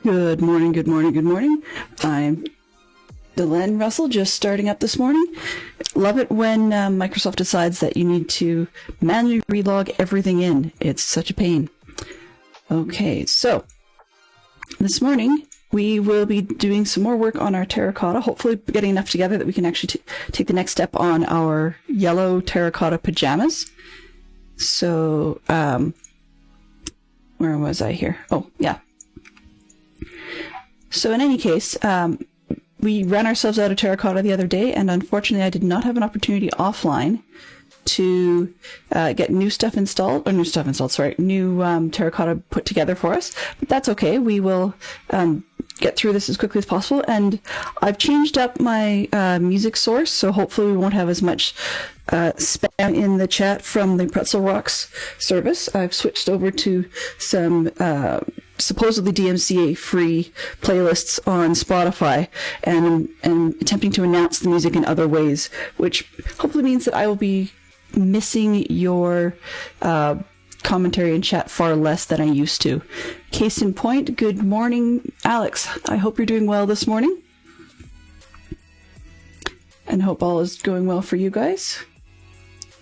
Good morning, good morning, good morning. I'm Delenn Russell, just starting up this morning. Love it when Microsoft decides that you need to manually relog everything in. It's such a pain. Okay, so this morning we will be doing some more work on our terracotta, hopefully getting enough together that we can actually take the next step on our yellow terracotta pajamas. So, where was I here? Oh, yeah. So in any case, we ran ourselves out of terracotta the other day, and unfortunately I did not have an opportunity offline to get new terracotta put together for us. But that's okay. We will get through this as quickly as possible. And I've changed up my music source, so hopefully we won't have as much spam in the chat from the Pretzel Rocks service. I've switched over to some supposedly DMCA-free playlists on Spotify and attempting to announce the music in other ways, which hopefully means that I will be missing your commentary and chat far less than I used to. Case in point, good morning, Alex. I hope you're doing well this morning. And hope all is going well for you guys.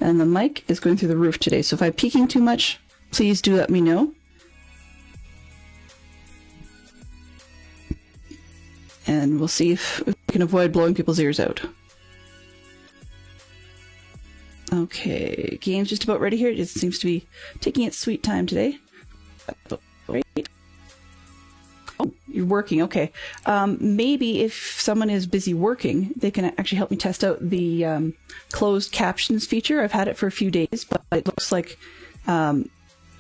And the mic is going through the roof today, so if I'm peaking too much, please do let me know. And we'll see if we can avoid blowing people's ears out. Okay, game's just about ready here. It just seems to be taking its sweet time today. Wait. Oh, you're working, okay. Maybe if someone is busy working, they can actually help me test out the closed captions feature. I've had it for a few days, but it looks like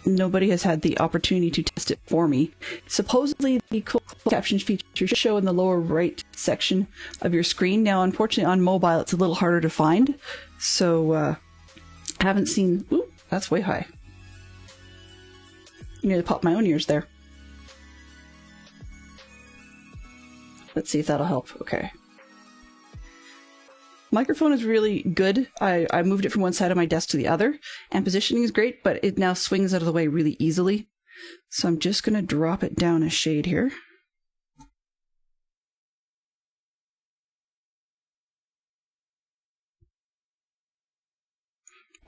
nobody has had the opportunity to test it for me. Supposedly, the closed captions feature should show in the lower right section of your screen. Now, unfortunately, on mobile, it's a little harder to find. So, I haven't seen... Ooh, that's way high. I nearly popped my own ears there. Let's see if that'll help. Okay. Microphone is really good. I moved it from one side of my desk to the other, and positioning is great, but it now swings out of the way really easily. So I'm just going to drop it down a shade here.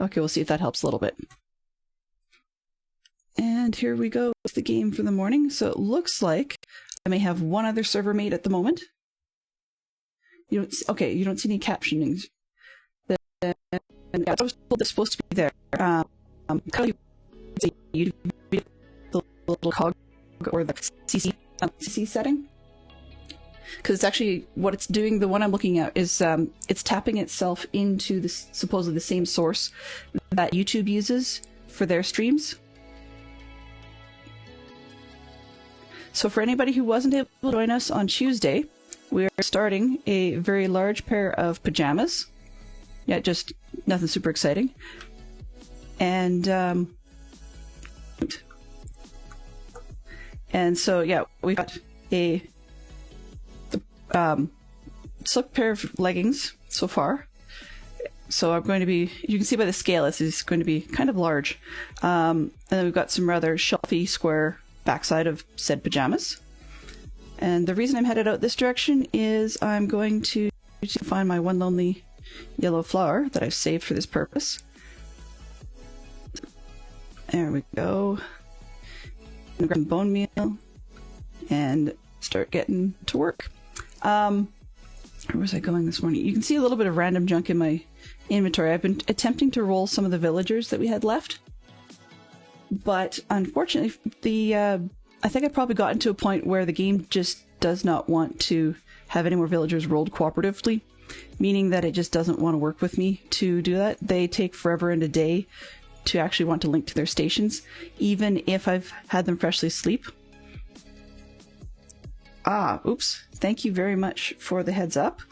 Okay, we'll see if that helps a little bit. And here we go with the game for the morning. So it looks like I may have one other server mate at the moment. You don't see any captionings. I was told it's supposed to be there. The little cog or the CC setting. Because it's actually what it's doing. The one I'm looking at is it's tapping itself into this supposedly the same source that YouTube uses for their streams. So for anybody who wasn't able to join us on Tuesday, we are starting a very large pair of pajamas. Yeah, just nothing super exciting. And so yeah, we've got a silk pair of leggings so far. So I'm going to be, you can see by the scale, it's going to be kind of large. And then we've got some rather shelfy square backside of said pajamas. And the reason I'm headed out this direction is I'm going to find my one lonely yellow flower that I've saved for this purpose. There we go. I'm gonna grab bone meal and start getting to work. Where was I going this morning? You can see a little bit of random junk in my inventory. I've been attempting to roll some of the villagers that we had left, but unfortunately, I think I've probably gotten to a point where the game just does not want to have any more villagers rolled cooperatively, meaning that it just doesn't want to work with me to do that. They take forever and a day to actually want to link to their stations, even if I've had them freshly sleep. Oops. Thank you very much for the heads up.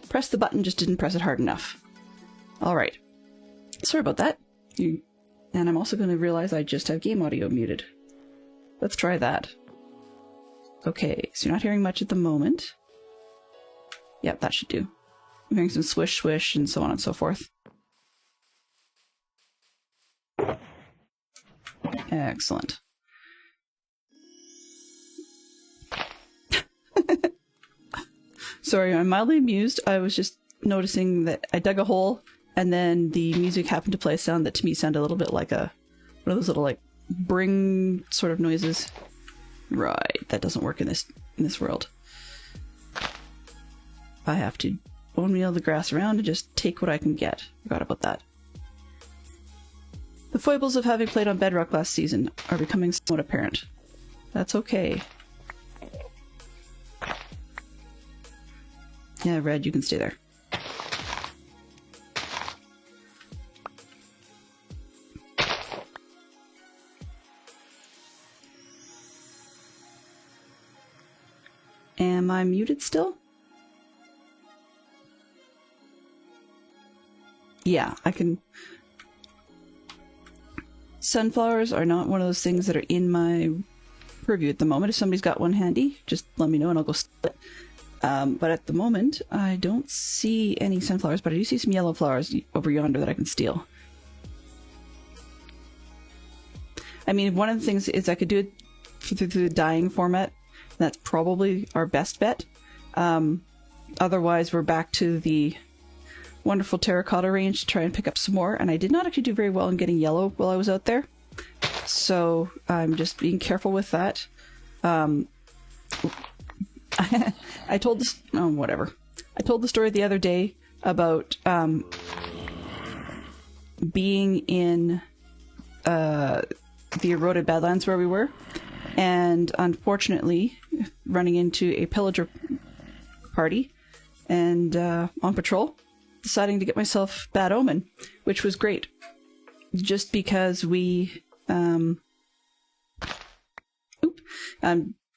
Press the button, just didn't press it hard enough. Alright. Sorry about that. And I'm also going to realize I just have game audio muted. Let's try that. Okay, so you're not hearing much at the moment. Yep, that should do. I'm hearing some swish, swish, and so on and so forth. Excellent. Sorry, I'm mildly amused. I was just noticing that I dug a hole and then the music happened to play a sound that to me sounded a little bit like one of those little like bring sort of noises. Right, that doesn't work in this world. I have to bone meal the grass around and just take what I can get. Forgot about that. The foibles of having played on Bedrock last season are becoming somewhat apparent. That's okay. Yeah, Red, you can stay there. Am I muted still? Yeah, I can... Sunflowers are not one of those things that are in my purview at the moment. If somebody's got one handy, just let me know and I'll go steal it. But at the moment, I don't see any sunflowers, but I do see some yellow flowers over yonder that I can steal. I mean, one of the things is I could do it through the dyeing format. That's probably our best bet. Otherwise, we're back to the wonderful terracotta range to try and pick up some more. And I did not actually do very well in getting yellow while I was out there. So I'm just being careful with that. I told this... Oh, whatever. I told the story the other day about being in the eroded Badlands where we were. And unfortunately, running into a pillager party and on patrol, deciding to get myself Bad Omen, which was great. Just because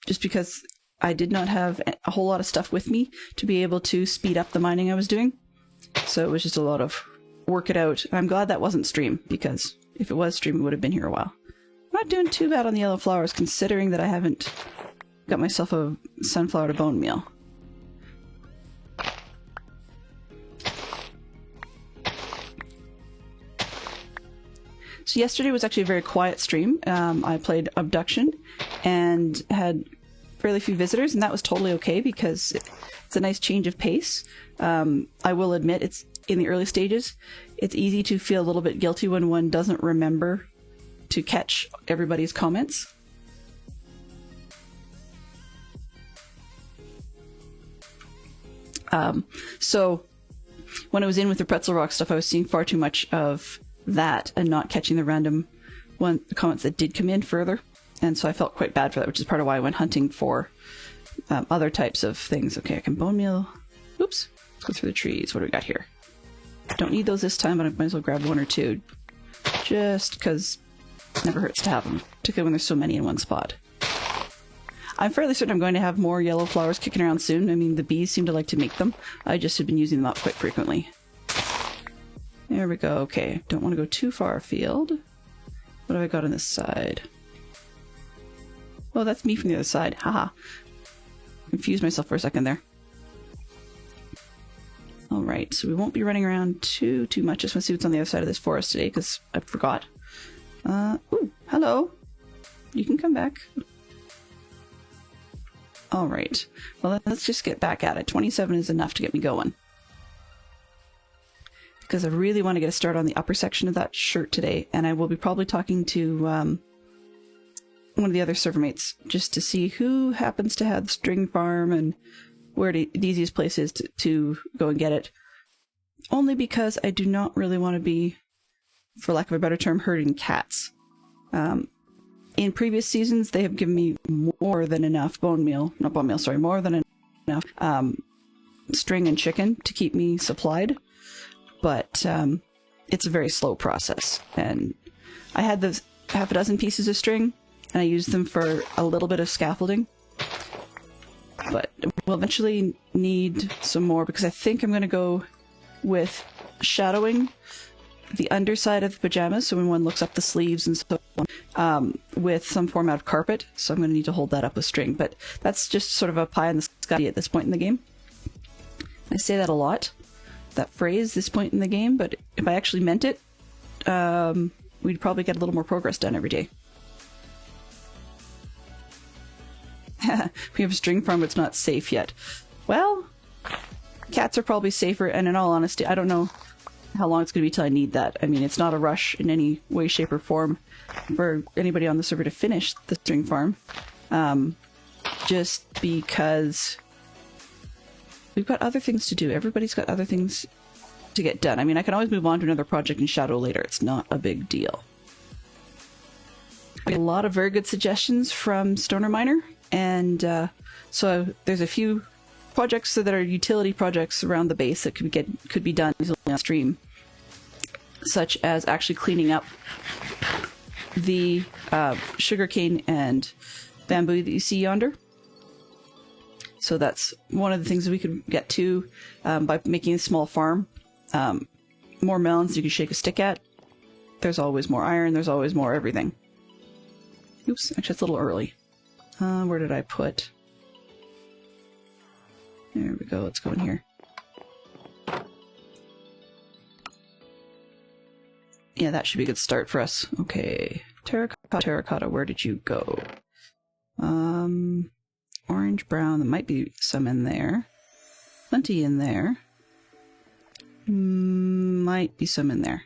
just because I did not have a whole lot of stuff with me to be able to speed up the mining I was doing. So it was just a lot of work it out. I'm glad that wasn't stream, because if it was stream, it would have been here a while. I'm not doing too bad on the yellow flowers, considering that I haven't got myself a sunflower to bone meal. So yesterday was actually a very quiet stream. I played Abduction and had fairly few visitors, and that was totally okay because it's a nice change of pace. I will admit, it's in the early stages. It's easy to feel a little bit guilty when one doesn't remember to catch everybody's comments. So when I was in with the Pretzel Rock stuff, I was seeing far too much of that and not catching the random comments that did come in further. And so I felt quite bad for that, which is part of why I went hunting for other types of things. Okay, I can bone meal. Oops. Let's go through the trees. What do we got here? Don't need those this time, but I might as well grab one or two. Just because it never hurts to have them, particularly when there's so many in one spot. I'm fairly certain I'm going to have more yellow flowers kicking around soon. I mean, the bees seem to like to make them. I just have been using them up quite frequently. There we go. Okay, don't want to go too far afield. What have I got on this side? Oh, that's me from the other side. Haha. Confused myself for a second there. Alright, so we won't be running around too much. Just want to see what's on the other side of this forest today, because I forgot. Ooh, hello. You can come back. Alright. Well, let's just get back at it. 27 is enough to get me going. Because I really want to get a start on the upper section of that shirt today, and I will be probably talking to one of the other server mates just to see who happens to have the string farm and where the easiest place is to go and get it. Only because I do not really want to be, for lack of a better term, herding cats. In previous seasons, they have given me more than enough more than enough string and chicken to keep me supplied. But it's a very slow process. And I had the half a dozen pieces of string, and I used them for a little bit of scaffolding. But we'll eventually need some more, because I think I'm going to go with shadowing the underside of the pajamas, so when one looks up the sleeves and so on, with some format of carpet. So I'm going to need to hold that up with string. But that's just sort of a pie in the sky at this point in the game. I say that a lot, that phrase, this point in the game, but if I actually meant it, we'd probably get a little more progress done every day. We have a string farm, but it's not safe yet. Well, cats are probably safer, and in all honesty, I don't know how long it's going to be till I need that. I mean, it's not a rush in any way, shape, or form for anybody on the server to finish the string farm. Just because we've got other things to do. Everybody's got other things to get done. I mean, I can always move on to another project in Shadow later. It's not a big deal. A lot of very good suggestions from Stoner Miner, and so there's a few projects that are utility projects around the base that could be done easily on stream, such as actually cleaning up the sugarcane and bamboo that you see yonder. So that's one of the things that we could get to by making a small farm. More melons you can shake a stick at. There's always more iron, there's always more everything. Oops, actually it's a little early. Where did I put? There we go, let's go in here. Yeah, that should be a good start for us. Okay, Terracotta, where did you go? Orange, brown, there might be some in there. Plenty in there. Might be some in there.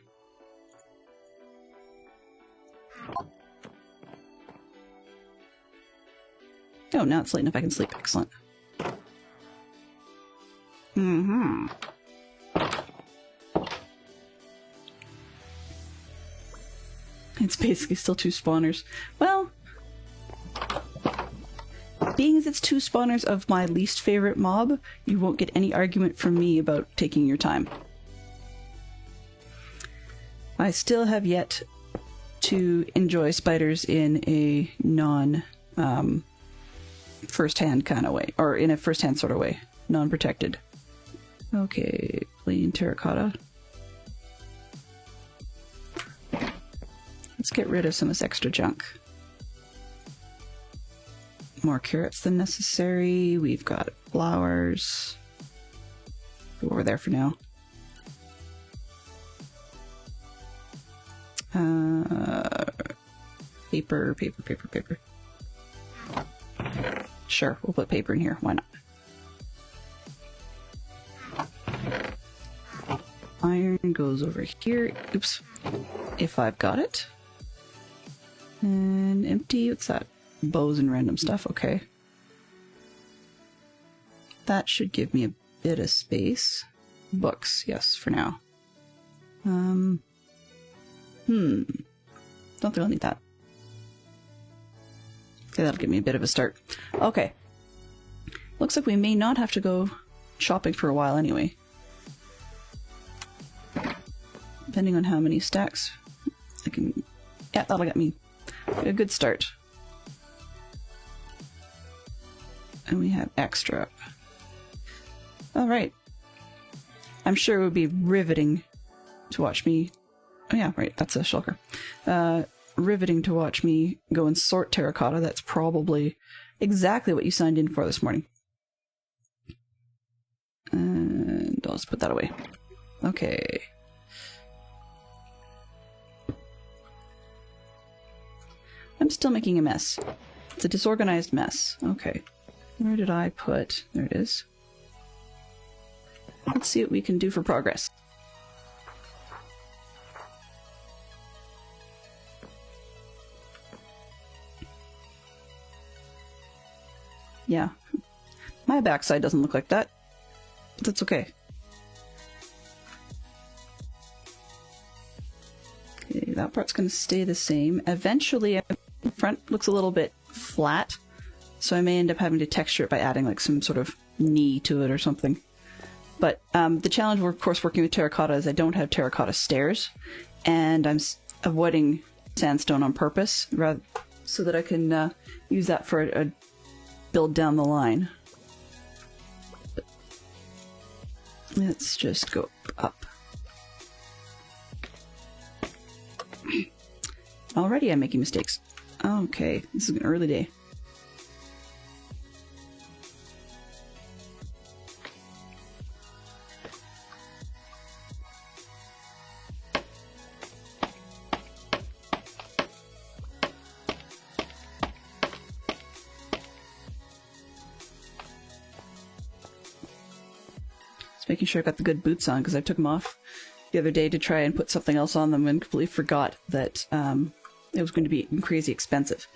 Oh, now it's late enough I can sleep. Excellent. It's basically still 2 spawners. Well, being as it's 2 spawners of my least favorite mob, you won't get any argument from me about taking your time. I still have yet to enjoy spiders in a first-hand kind of way, or in a first-hand sort of way, non-protected. Okay, plain terracotta. Let's get rid of some of this extra junk. More carrots than necessary. We've got flowers. Go over there for now. Paper. Sure, we'll put paper in here. Why not? Iron goes over here. Oops. If I've got it. And empty. What's that? Bows and random stuff. Okay. That should give me a bit of space. Books. Yes, for now. Don't think I'll need that. Okay, that'll give me a bit of a start. Okay. Looks like we may not have to go shopping for a while anyway. Depending on how many stacks I can... Yeah, that'll get me a good start. And we have extra. Alright. I'm sure it would be riveting to watch me... Oh yeah, right, that's a shulker. Riveting to watch me go and sort terracotta. That's probably exactly what you signed in for this morning. And I'll just put that away. Okay. I'm still making a mess. It's a disorganized mess. Okay. Where did I put... There it is. Let's see what we can do for progress. Yeah. My backside doesn't look like that. But that's okay. Okay, that part's going to stay the same. Eventually, the front looks a little bit flat, so I may end up having to texture it by adding like some sort of knee to it or something. But the challenge, we're of course working with terracotta, is I don't have terracotta stairs, and I'm avoiding sandstone on purpose, rather so that I can use that for a build down the line. Let's just go up. Already I'm making mistakes. Okay, this is an early day. making sure I've got the good boots on, because I took them off the other day to try and put something else on them and completely forgot that it was going to be crazy expensive.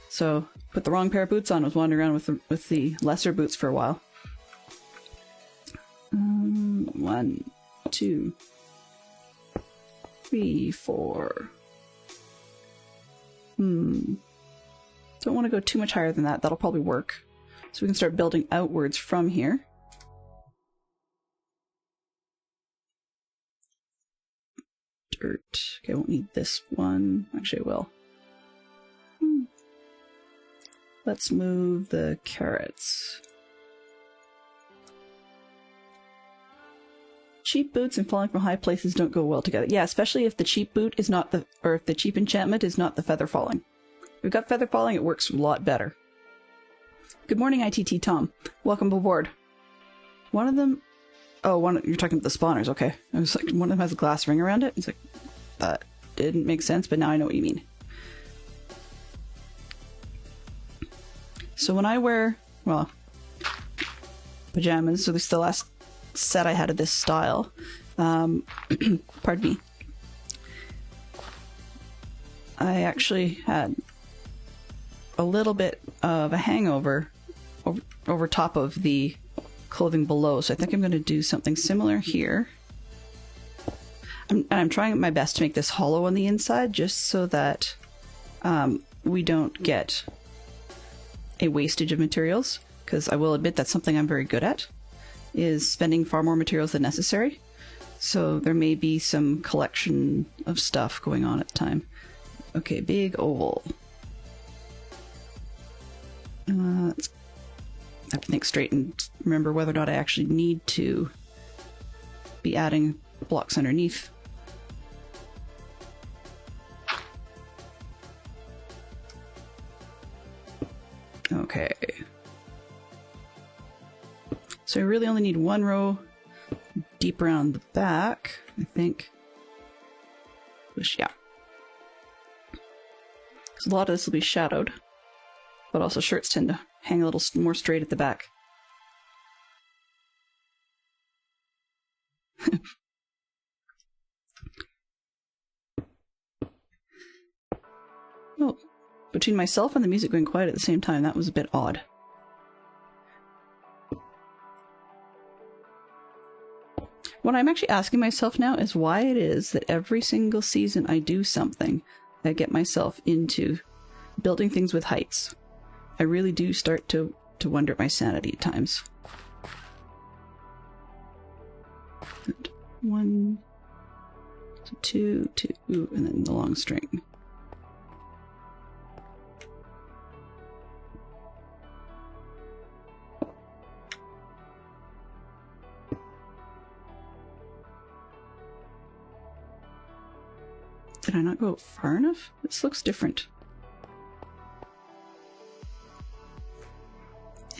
So put the wrong pair of boots on. I was wandering around with the lesser boots for a while. 1, 2, 3, 4. Don't want to go too much higher than that. That'll probably work. So we can start building outwards from here. Dirt. Okay, I won't need this one. Actually, I will. Let's move the carrots. Cheap boots and falling from high places don't go well together. Yeah, especially if the cheap boot is not the, or if the cheap enchantment is not the feather falling. If we've got feather falling, it works a lot better. Good morning, ITT Tom. Welcome aboard. One of them, you're talking about the spawners, okay. I was like, one of them has a glass ring around it. It's like, that didn't make sense, but now I know what you mean. So when I wear, well, pajamas, so this is the last set I had of this style. Pardon me. I actually had a little bit of a hangover over top of the clothing below, so I think I'm going to do something similar here. I'm trying my best to make this hollow on the inside, just so that we don't get a wastage of materials, because I will admit that's something I'm very good at, is spending far more materials than necessary. So there may be some collection of stuff going on at the time. Okay, big oval. I have to think straight and remember whether or not I actually need to be adding blocks underneath. Okay. So I really only need one row deep around the back, I think. Which, yeah. So a lot of this will be shadowed, but also shirts tend to hang a little more straight at the back. Well, between myself and the music going quiet at the same time, that was a bit odd. What I'm actually asking myself now is why it is that every single season I do something, I get myself into building things with heights. I really do start to wonder at my sanity at times. 1, 2, 2, and then the long string. Did I not go far enough? This looks different.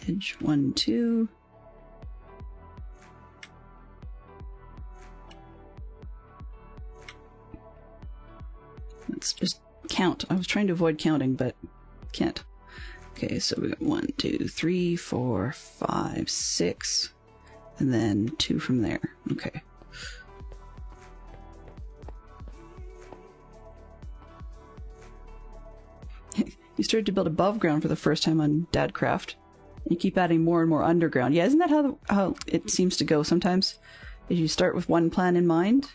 Edge 1, 2. Let's just count. I was trying to avoid counting, but can't. Okay, so we got 1, 2, 3, 4, 5, 6, and then 2 from there. Okay. You started to build above ground for the first time on DadCraft. You keep adding more and more underground. Yeah, isn't that how it seems to go sometimes? Is you start with one plan in mind,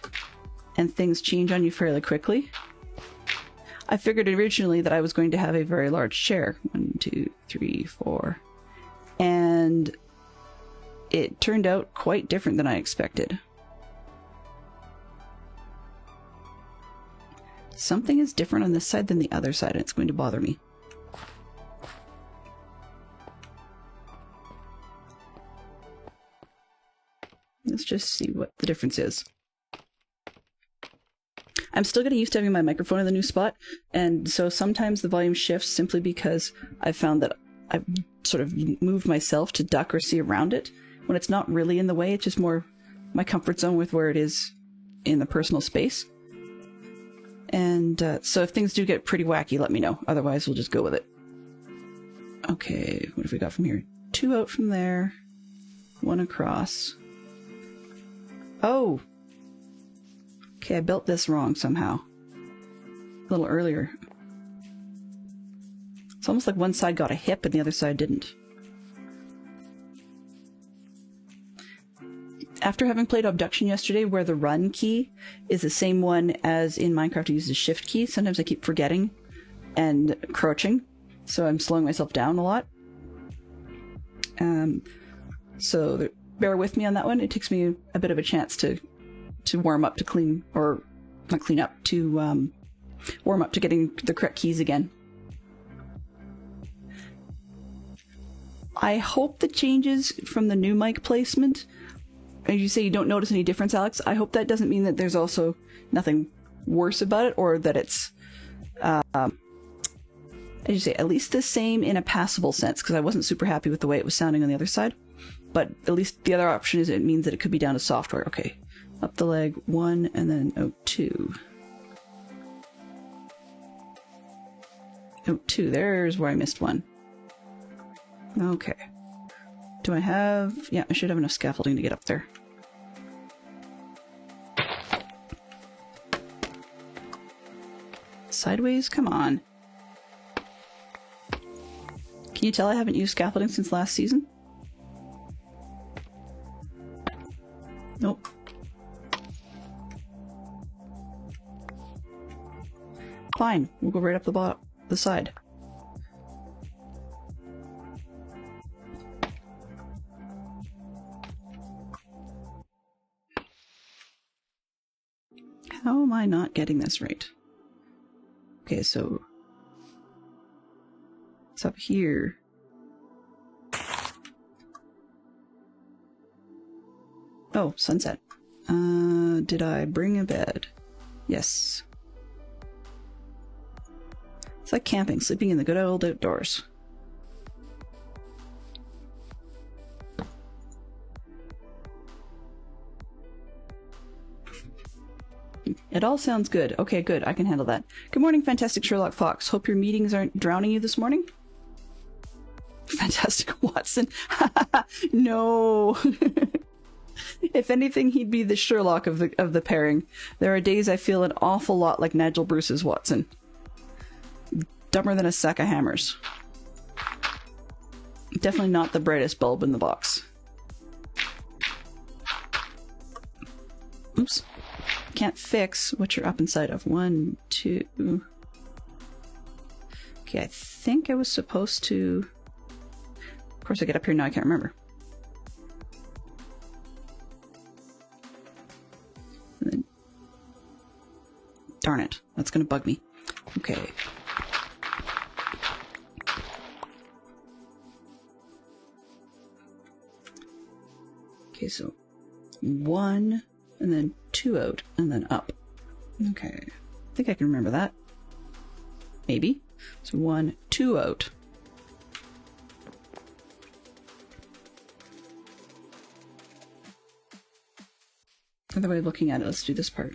and things change on you fairly quickly. I figured originally that I was going to have a very large chair. 1, 2, 3, 4. And it turned out quite different than I expected. Something is different on this side than the other side, and it's going to bother me. Let's just see what the difference is. I'm still getting used to having my microphone in the new spot, and so sometimes the volume shifts simply because I've found that I've sort of moved myself to duck or see around it. When it's not really in the way, it's just more my comfort zone with where it is in the personal space. And so if things do get pretty wacky, let me know. Otherwise, we'll just go with it. Okay, what have we got from here? 2 out from there, 1 across. Oh! Okay, I built this wrong somehow. A little earlier. It's almost like one side got a hip and the other side didn't. After having played Abduction yesterday, where the run key is the same one as in Minecraft, I use the shift key. Sometimes I keep forgetting and crouching, so I'm slowing myself down a lot. So bear with me on that one. It takes me a bit of a chance to warm up to clean, or not clean up, to warm up to getting the correct keys again. I hope the changes from the new mic placement, as you say you don't notice any difference, Alex, I hope that doesn't mean that there's also nothing worse about it, or that it's, as you say, at least the same in a passable sense, because I wasn't super happy with the way it was sounding on the other side. But at least the other option is it means that it could be down to software. Okay, up the leg 1 and then out 2. Out 2, there's where I missed one. Okay. Do I have... yeah, I should have enough scaffolding to get up there. Sideways? Come on. Can you tell I haven't used scaffolding since last season? Nope. Fine, we'll go right up the side. How am I not getting this right? Okay, so it's up here. Oh, sunset. Did I bring a bed? Yes. It's like camping, sleeping in the good old outdoors. It all sounds good. Okay, good. I can handle that. Good morning, Fantastic Sherlock Fox. Hope your meetings aren't drowning you this morning. Fantastic Watson. No. If anything, he'd be the Sherlock of the pairing. There are days I feel an awful lot like Nigel Bruce's Watson. Dumber than a sack of hammers. Definitely not the brightest bulb in the box. Oops. Can't fix what you're up inside of. 1, 2. Okay, I think I was supposed to... Of course I get up here now, I can't remember. And then... darn it, that's gonna bug me. Okay. Okay, so 1, and then 2 out, and then up. Okay, I think I can remember that. Maybe. So 1, 2 out. Other way of looking at it, let's do this part.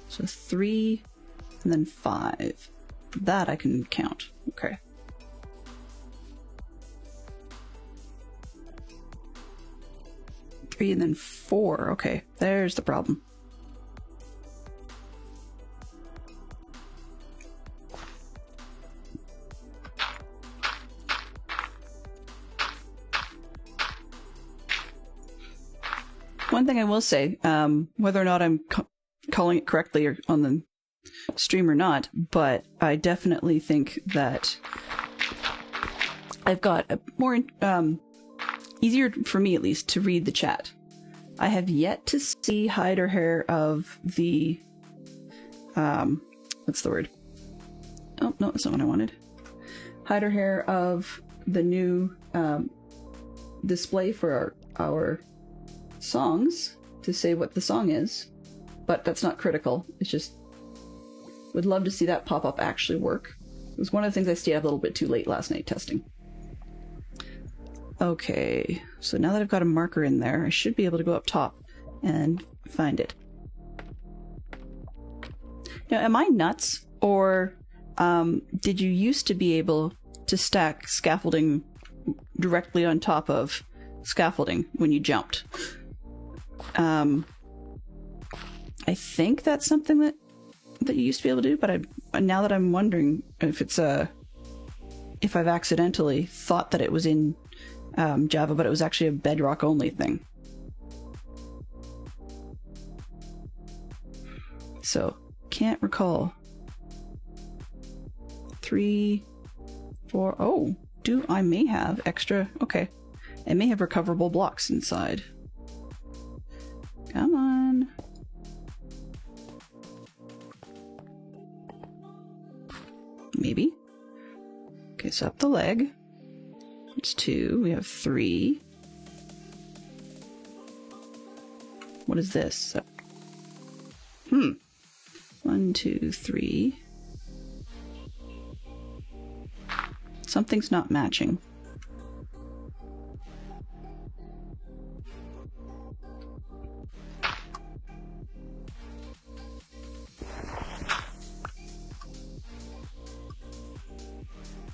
So 3, and then 5. That I can count. Okay. And then 4. Okay, there's the problem. One thing I will say, whether or not I'm calling it correctly or on the stream or not, but I definitely think that I've got a more easier for me, at least, to read the chat. I have yet to see hide or hair of the... what's the word? Oh, no, that's not what I wanted. Hide or hair of the new display for our songs to say what the song is. But that's not critical. It's just... would love to see that pop-up actually work. It was one of the things I stayed up a little bit too late last night testing. Okay, so now that I've got a marker in there, I should be able to go up top and find it. Now, am I nuts, or did you used to be able to stack scaffolding directly on top of scaffolding when you jumped? I think that's something that you used to be able to do, but now that I'm wondering if it's if I've accidentally thought that it was in Java, but it was actually a Bedrock only thing. So can't recall. 3, 4. Oh, I may have extra. Okay, I may have recoverable blocks inside. Come on. Maybe. Okay, so up the leg. It's 2. We have 3. What is this? 1, 2, 3. Something's not matching.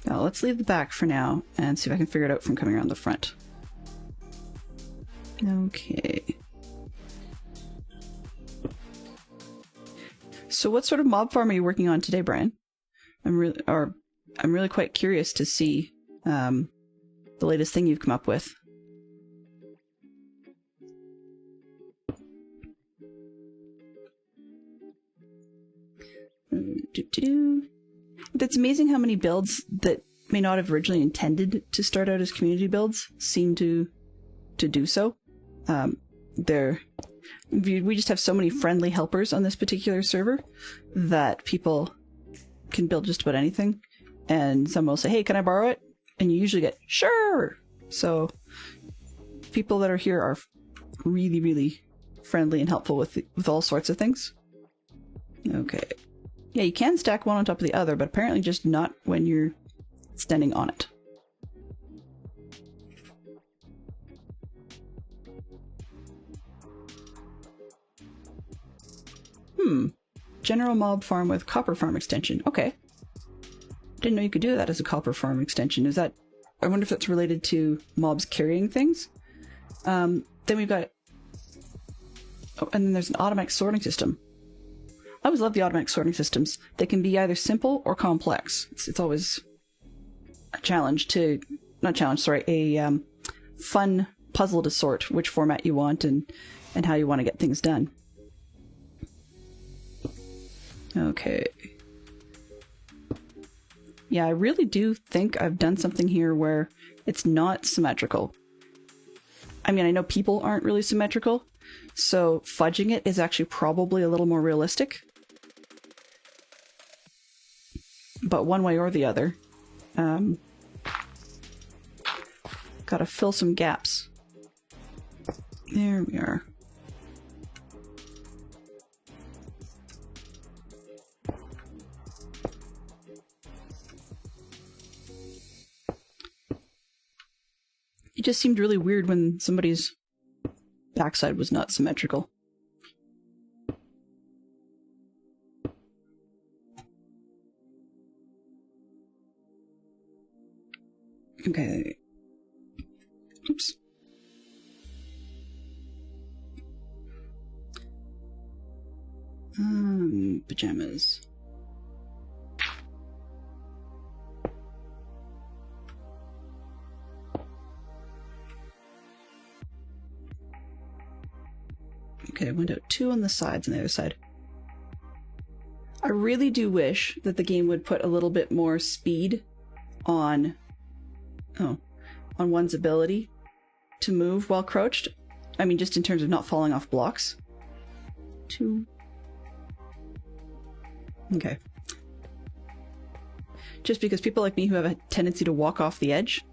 Now let's leave the back for now and see if I can figure it out from coming around the front. Okay. So what sort of mob farm are you working on today, Brian? I'm really quite curious to see the latest thing you've come up with. It's amazing how many builds that may not have originally intended to start out as community builds seem to do so. We just have so many friendly helpers on this particular server that people can build just about anything. And someone will say, hey, can I borrow it? And you usually get, sure! So people that are here are really, really friendly and helpful with all sorts of things. Okay. Yeah, you can stack one on top of the other, but apparently just not when you're standing on it. General mob farm with copper farm extension. Okay. Didn't know you could do that as a copper farm extension. Is that... I wonder if that's related to mobs carrying things. Then we've got... Oh, and then there's an automatic sorting system. I always love the automatic sorting systems. They can be either simple or complex. It's always a challenge to... Not challenge, sorry. A fun puzzle to sort which format you want and how you want to get things done. Okay. Yeah, I really do think I've done something here where it's not symmetrical. I mean, I know people aren't really symmetrical, so fudging it is actually probably a little more realistic. But one way or the other. Gotta fill some gaps. There we are. It just seemed really weird when somebody's backside was not symmetrical. Okay. Oops. Pajamas. Okay, I went out 2 on the sides and the other side. I really do wish that the game would put a little bit more speed on one's ability to move while crouched. I mean, just in terms of not falling off blocks. 2. Okay. Just because people like me who have a tendency to walk off the edge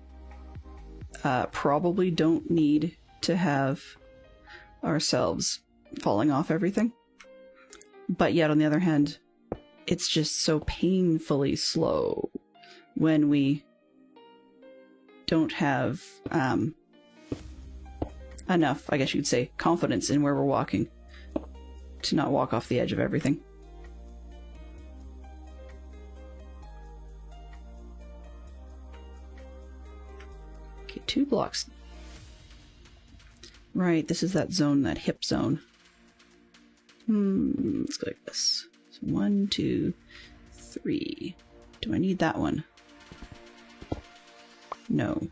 probably don't need to have ourselves falling off everything. But yet, on the other hand, it's just so painfully slow when we don't have enough, I guess you'd say, confidence in where we're walking to not walk off the edge of everything. Okay, 2 blocks. Right, this is that zone, that hip zone. Let's go like this. So 1, 2, 3. Do I need that one? No.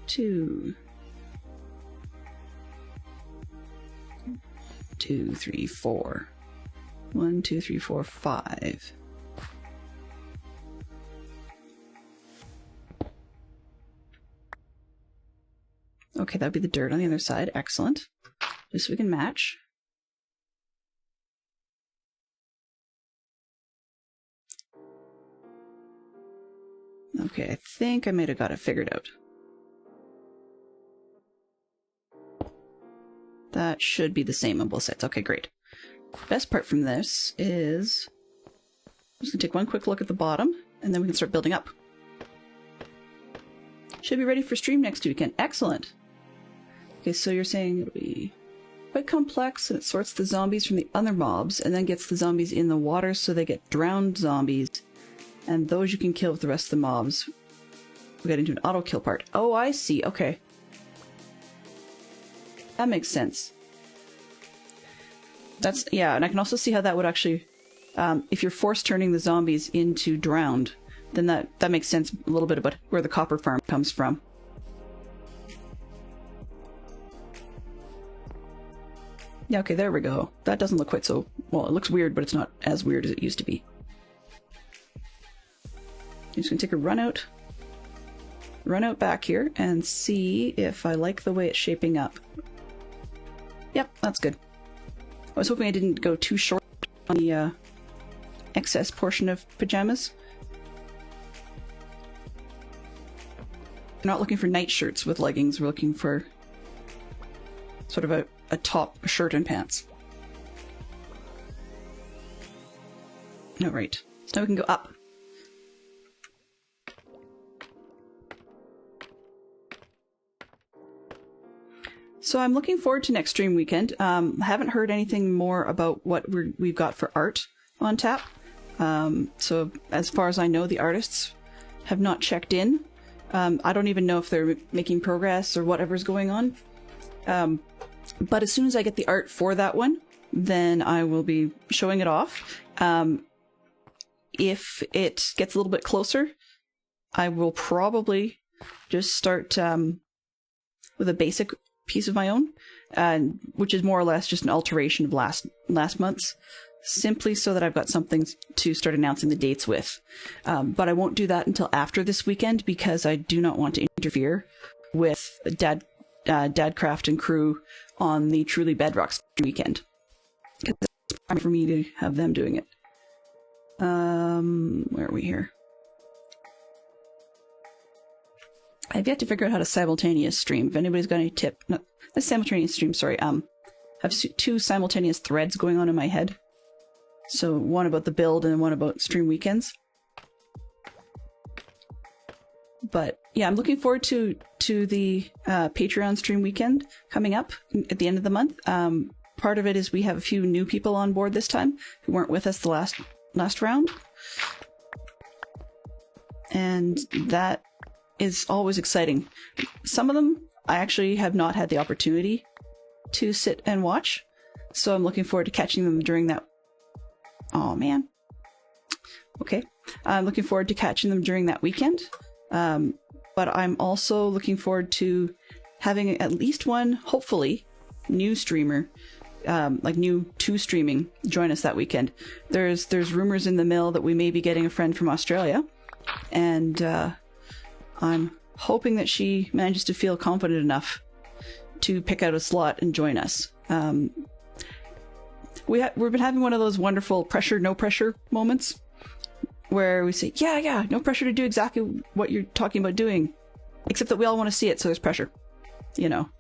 Two, 2, 3, 4. 1, 2, 3, 4, 5. Okay, that'd be the dirt on the other side. Excellent. Just so we can match. Okay, I think I might have got it figured out. That should be the same on both sides. Okay, great. Best part from this is I'm just going to take one quick look at the bottom, and then we can start building up. Should be ready for stream next weekend. Excellent. Okay, so you're saying it'll be quite complex, and it sorts the zombies from the other mobs, and then gets the zombies in the water so they get drowned zombies, and those you can kill with the rest of the mobs. We got into an auto kill part. Oh, I see. Okay. That makes sense. That's, yeah, and I can also see how that would actually, if you're force turning the zombies into drowned, then that makes sense a little bit about where the copper farm comes from. Yeah, okay, there we go. That doesn't look quite so, well, it looks weird, but it's not as weird as it used to be. I'm just gonna take a run out back here and see if I like the way it's shaping up. Yep, that's good. I was hoping I didn't go too short on the excess portion of pajamas. We're not looking for night shirts with leggings, we're looking for sort of a top, a shirt and pants. Alright, so now we can go up. So I'm looking forward to next stream weekend. Haven't heard anything more about what we've got for art on tap. So as far as I know, the artists have not checked in. I don't even know if they're making progress or whatever's going on. But as soon as I get the art for that one, then I will be showing it off. If it gets a little bit closer, I will probably just start with a basic piece of my own, which is more or less just an alteration of last month's, simply so that I've got something to start announcing the dates with. But I won't do that until after this weekend, because I do not want to interfere with DadCraft and crew on the Truly Bedrock weekend. It's time for me to have them doing it. Where are we here? I've yet to figure out how to simultaneous stream. If anybody's got any tip, not a simultaneous stream, sorry. I have two simultaneous threads going on in my head. So one about the build and one about stream weekends. But yeah, I'm looking forward to the Patreon stream weekend coming up at the end of the month. Part of it is we have a few new people on board this time who weren't with us the last round. And that is always exciting. Some of them I actually have not had the opportunity to sit and watch, so I'm looking forward to catching them during that. Oh man. Okay. I'm looking forward to catching them during that weekend. But I'm also looking forward to having at least one, hopefully, new streamer, like new to streaming, join us that weekend. There's rumors in the mill that we may be getting a friend from Australia, and I'm hoping that she manages to feel confident enough to pick out a slot and join us. We've been having one of those wonderful pressure, no pressure moments where we say, yeah, no pressure to do exactly what you're talking about doing, except that we all want to see it, so there's pressure, you know.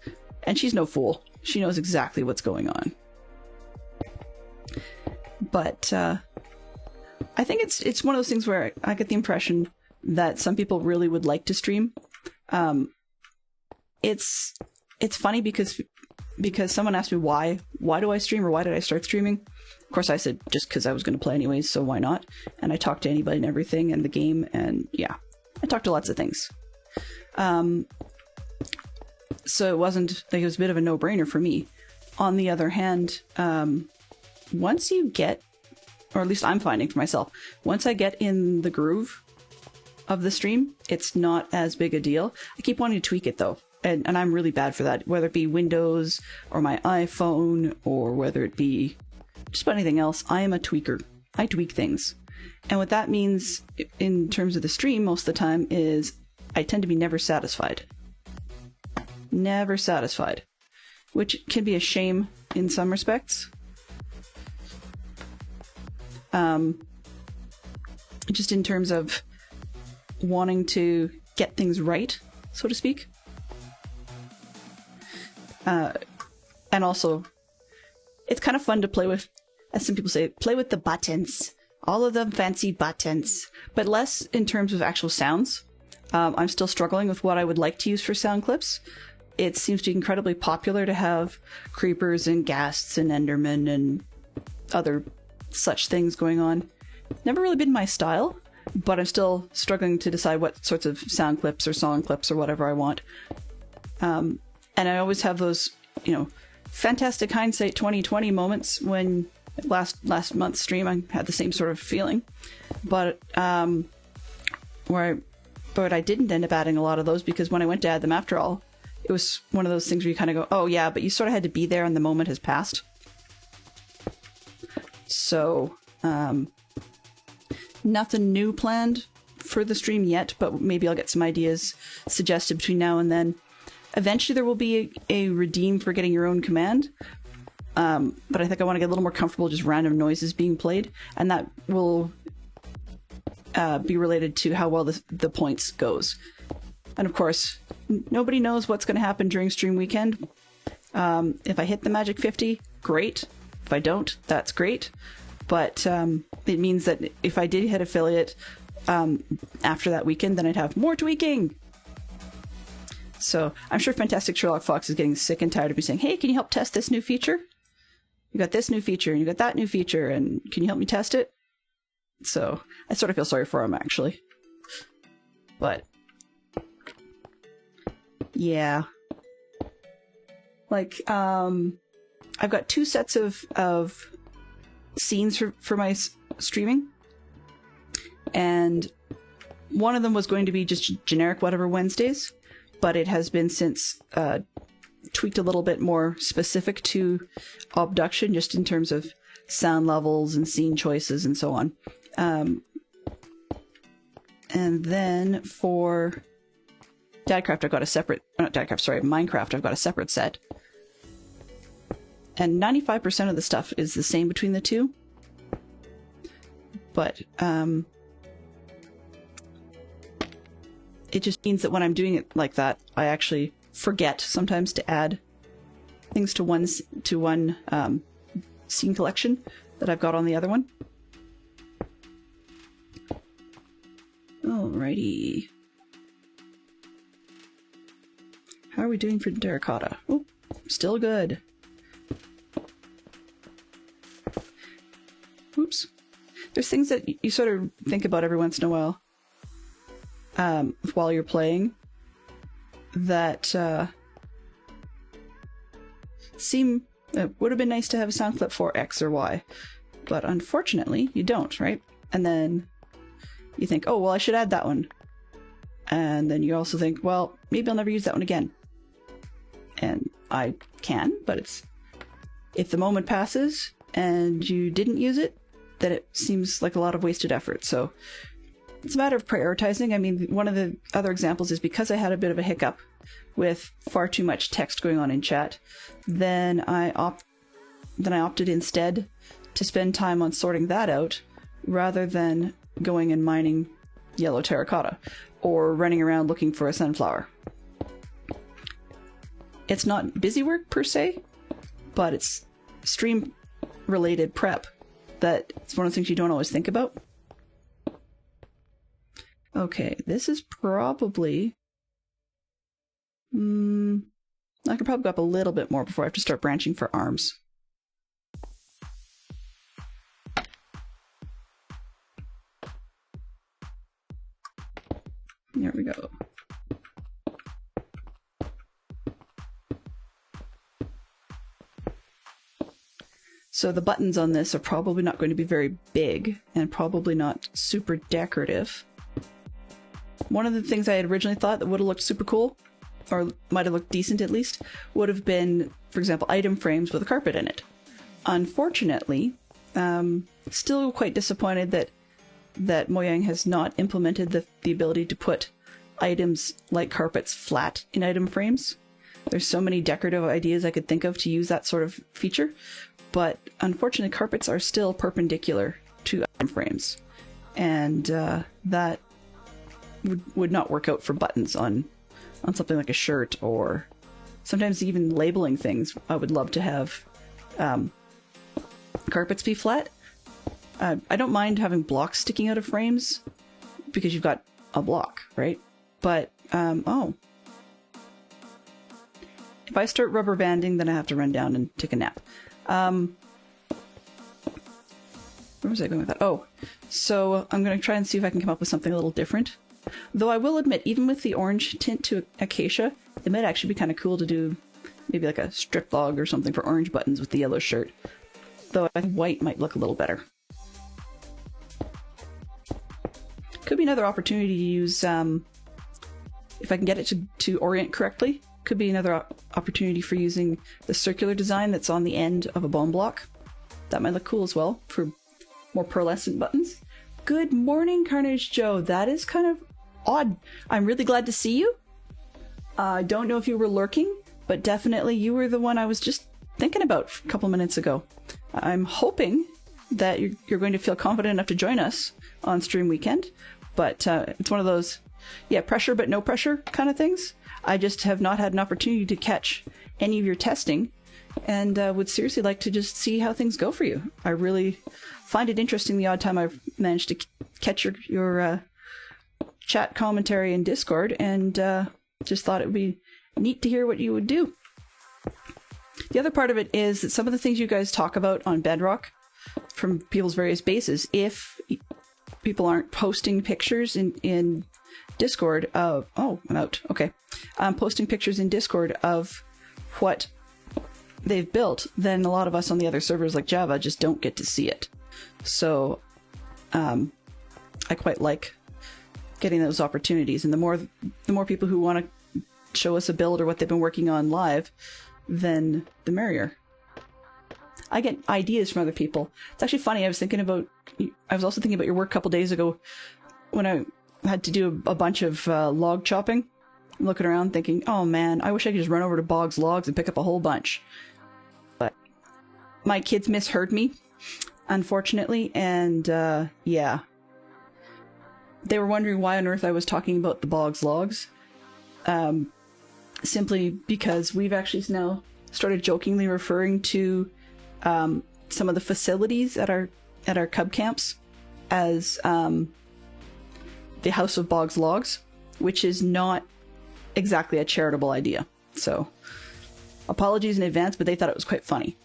And she's no fool. She knows exactly what's going on. But I think it's one of those things where I get the impression that some people really would like to stream. it's funny because someone asked me why do I stream, or why did I start streaming? Of course, I said just because I was going to play anyways, so why not? And I talked to anybody and everything, and the game, and yeah, I talked to lots of things. So it wasn't like it was a bit of a no-brainer for me. On the other hand, once you get, or at least I'm finding for myself, once I get in the groove of the stream, it's not as big a deal. I keep wanting to tweak it though. And I'm really bad for that, whether it be Windows or my iPhone, or whether it be just about anything else. I am a tweaker. I tweak things. And what that means in terms of the stream most of the time is I tend to be never satisfied. Never satisfied. Which can be a shame in some respects. Just in terms of wanting to get things right, so to speak. And also, it's kind of fun to play with, as some people say, play with the buttons. All of them fancy buttons. But less in terms of actual sounds. I'm still struggling with what I would like to use for sound clips. It seems to be incredibly popular to have creepers and ghasts and endermen and other such things going on. Never really been my style, but I'm still struggling to decide what sorts of sound clips or song clips or whatever I want. And I always have those, fantastic hindsight 2020 moments when last month's stream I had the same sort of feeling, but but I didn't end up adding a lot of those, because when I went to add them, after all, it was one of those things where you kind of go, oh yeah, but you sort of had to be there and the moment has passed. So nothing new planned for the stream yet, but maybe I'll get some ideas suggested between now and then. Eventually there will be a redeem for getting your own command, but I think I want to get a little more comfortable just random noises being played, and that will be related to how well the points goes. And of course, nobody knows what's going to happen during stream weekend. If I hit the magic 50, great. If I don't, that's great. But it means that if I did hit affiliate after that weekend, then I'd have more tweaking. So I'm sure Fantastic Sherlock Fox is getting sick and tired of me saying, hey, can you help test this new feature? You got this new feature, and you got that new feature, and can you help me test it? So I sort of feel sorry for him, actually. But yeah. Like, I've got 2 sets of scenes for my streaming. And one of them was going to be just generic whatever Wednesdays, but it has been since tweaked a little bit more specific to Obduction, just in terms of sound levels and scene choices and so on. And then for Minecraft, I've got a separate set. And 95% of the stuff is the same between the two. But it just means that when I'm doing it like that, I actually forget sometimes to add things to one scene collection that I've got on the other one. Alrighty. How are we doing for Terracotta? Oh, still good. Oops. There's things that you sort of think about every once in a while you're playing that would have been nice to have a sound clip for X or Y, but unfortunately you don't, right? And then you think, oh, well, I should add that one. And then you also think, well, maybe I'll never use that one again. And I can, but if the moment passes and you didn't use it, then it seems like a lot of wasted effort. So it's a matter of prioritizing. I mean, one of the other examples is because I had a bit of a hiccup with far too much text going on in chat, then I opted instead to spend time on sorting that out rather than going and mining yellow terracotta or running around looking for a sunflower. It's not busy work per se, but it's stream related prep that it's one of the things you don't always think about. Okay, this is probably I can probably go up a little bit more before I have to start branching for arms. There we go. So the buttons on this are probably not going to be very big and probably not super decorative. One of the things I had originally thought that would have looked super cool, or might have looked decent at least, would have been, for example, item frames with a carpet in it. Unfortunately, still quite disappointed that Mojang has not implemented the ability to put items like carpets flat in item frames. There's so many decorative ideas I could think of to use that sort of feature, but unfortunately carpets are still perpendicular to item frames, and that would not work out for buttons on something like a shirt, or sometimes even labeling things. I would love to have carpets be flat. I don't mind having blocks sticking out of frames because you've got a block, right? But, if I start rubber banding, then I have to run down and take a nap. Where was I going with that? Oh, so I'm going to try and see if I can come up with something a little different. Though I will admit, even with the orange tint to Acacia, it might actually be kind of cool to do maybe like a strip log or something for orange buttons with the yellow shirt. Though I think white might look a little better. Could be another opportunity to use, if I can get it to orient correctly, could be another opportunity for using the circular design that's on the end of a bone block. That might look cool as well for more pearlescent buttons. Good morning, Carnage Joe. That is kind of odd. I'm really glad to see you. I don't know if you were lurking, but definitely you were the one I was just thinking about a couple minutes ago. I'm hoping that you're going to feel confident enough to join us on stream weekend, but it's one of those, yeah, pressure but no pressure kind of things. I just have not had an opportunity to catch any of your testing, and would seriously like to just see how things go for you. I really find it interesting the odd time I've managed to catch your chat commentary in Discord, and just thought it would be neat to hear what you would do. The other part of it is that some of the things you guys talk about on Bedrock from people's various bases, if people aren't posting pictures in Discord of... Oh, I'm out. Okay. Posting pictures in Discord of what they've built, then a lot of us on the other servers like Java just don't get to see it. So I quite like getting those opportunities, and the more people who want to show us a build or what they've been working on live, then the merrier. I get ideas from other people. It's actually funny, I was also thinking about your work a couple days ago when I had to do a bunch of log chopping. I'm looking around thinking, oh man, I wish I could just run over to Bog's Logs and pick up a whole bunch. But my kids misheard me, unfortunately, and yeah. They were wondering why on earth I was talking about the Bog's Logs. Simply because we've actually now started jokingly referring to some of the facilities at our cub camps as the House of Bog's Logs, which is not exactly a charitable idea. So apologies in advance, but they thought it was quite funny.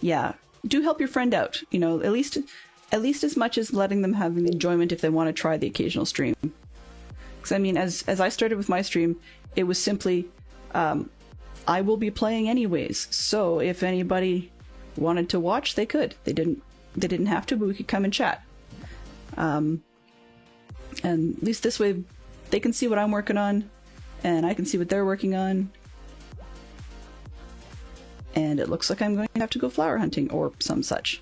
Yeah, do help your friend out, you know, at least as much as letting them have the enjoyment if they want to try the occasional stream. Because I mean, as I started with my stream, it was simply I will be playing anyways, so if anybody wanted to watch, they could. They didn't have to, but we could come and chat. And at least this way they can see what I'm working on and I can see what they're working on. And it looks like I'm going to have to go flower hunting or some such.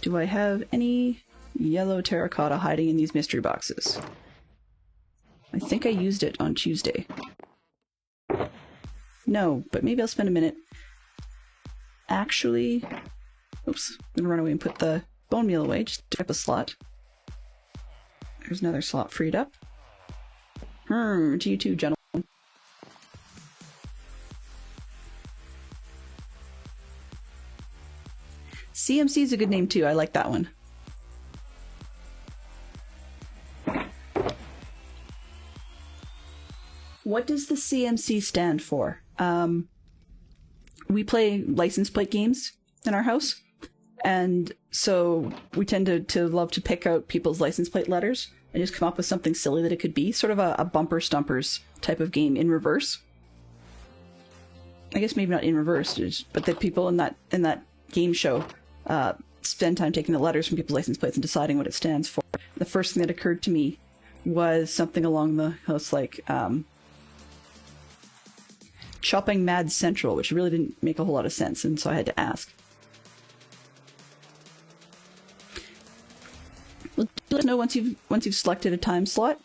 Do I have any yellow terracotta hiding in these mystery boxes? I think I used it on Tuesday. No, but maybe I'll spend a minute. Actually, oops, I'm gonna run away and put the bone meal away, just to grab a slot. There's another slot freed up. To you too, gentlemen. CMC is a good name too, I like that one. What does the CMC stand for? We play license plate games in our house, and so we tend to love to pick out people's license plate letters and just come up with something silly that it could be. Sort of a bumper stumpers type of game in reverse. I guess maybe not in reverse, but that people in that game show spend time taking the letters from people's license plates and deciding what it stands for. The first thing that occurred to me was something along the house like Shopping Mad Central, which really didn't make a whole lot of sense, and so I had to ask. Well, let us know once you've selected a time slot.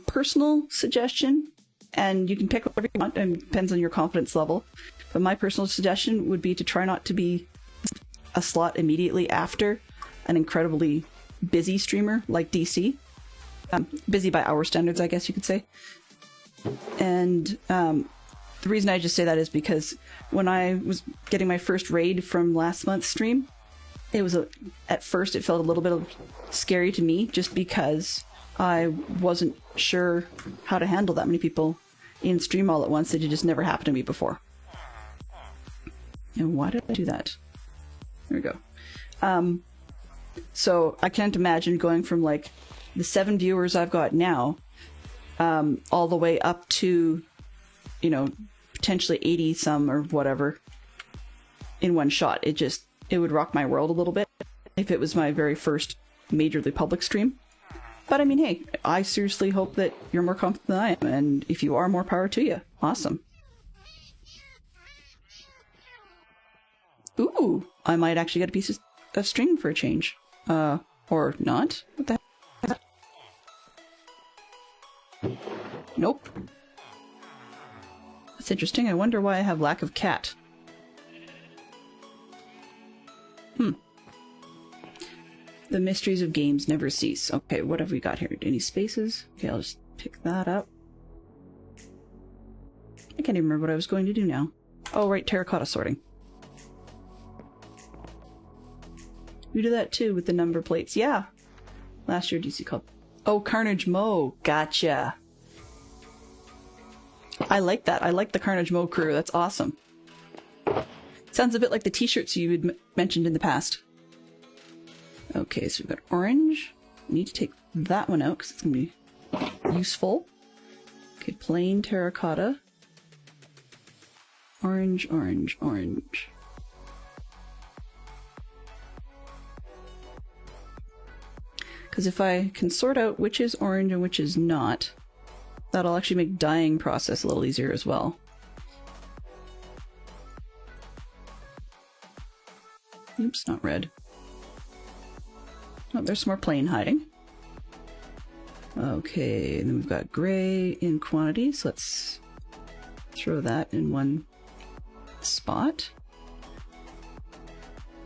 Personal suggestion, and you can pick whatever you want, and it depends on your confidence level, but my personal suggestion would be to try not to be a slot immediately after an incredibly busy streamer like DC. Busy by our standards, I guess you could say. And the reason I just say that is because when I was getting my first raid from last month's stream, it was at first it felt a little bit scary to me, just because I wasn't sure how to handle that many people in stream all at once. It had just never happened to me before. And why did I do that? There we go. So I can't imagine going from like the 7 viewers I've got now, all the way up to, potentially 80 some or whatever in one shot. It would rock my world a little bit if it was my very first majorly public stream. But I mean, hey, I seriously hope that you're more confident than I am, and if you are, more power to you. Awesome. Ooh, I might actually get a piece of string for a change. Or not. What the heck? Nope. That's interesting. I wonder why I have lack of cat. The mysteries of games never cease. Okay, what have we got here? Any spaces? Okay, I'll just pick that up. I can't even remember what I was going to do now. Oh, right, terracotta sorting. You do that too with the number plates. Yeah. Last year DC called. Oh, Carnage Mo. Gotcha. I like that. I like the Carnage Mo crew. That's awesome. Sounds a bit like the t-shirts you had mentioned in the past. Okay, so we've got orange. Need to take that one out because it's going to be useful. Okay, plain terracotta. Orange, orange, orange. Because if I can sort out which is orange and which is not, that'll actually make dyeing process a little easier as well. Oops, not red. Oh, there's some more plain hiding. Okay, and then we've got gray in quantity, so let's throw that in one spot.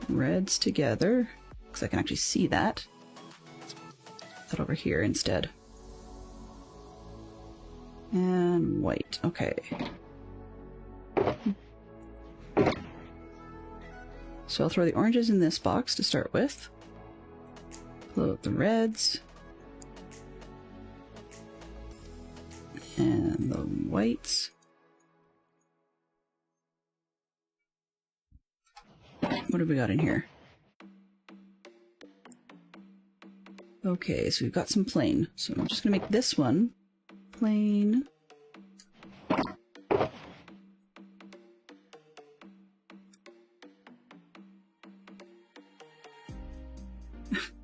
Reds together, because I can actually see that. Let's put that over here instead. And white, okay. So I'll throw the oranges in this box to start with. Load the reds. And the whites. What have we got in here? Okay, so we've got some plain. So I'm just going to make this one plain.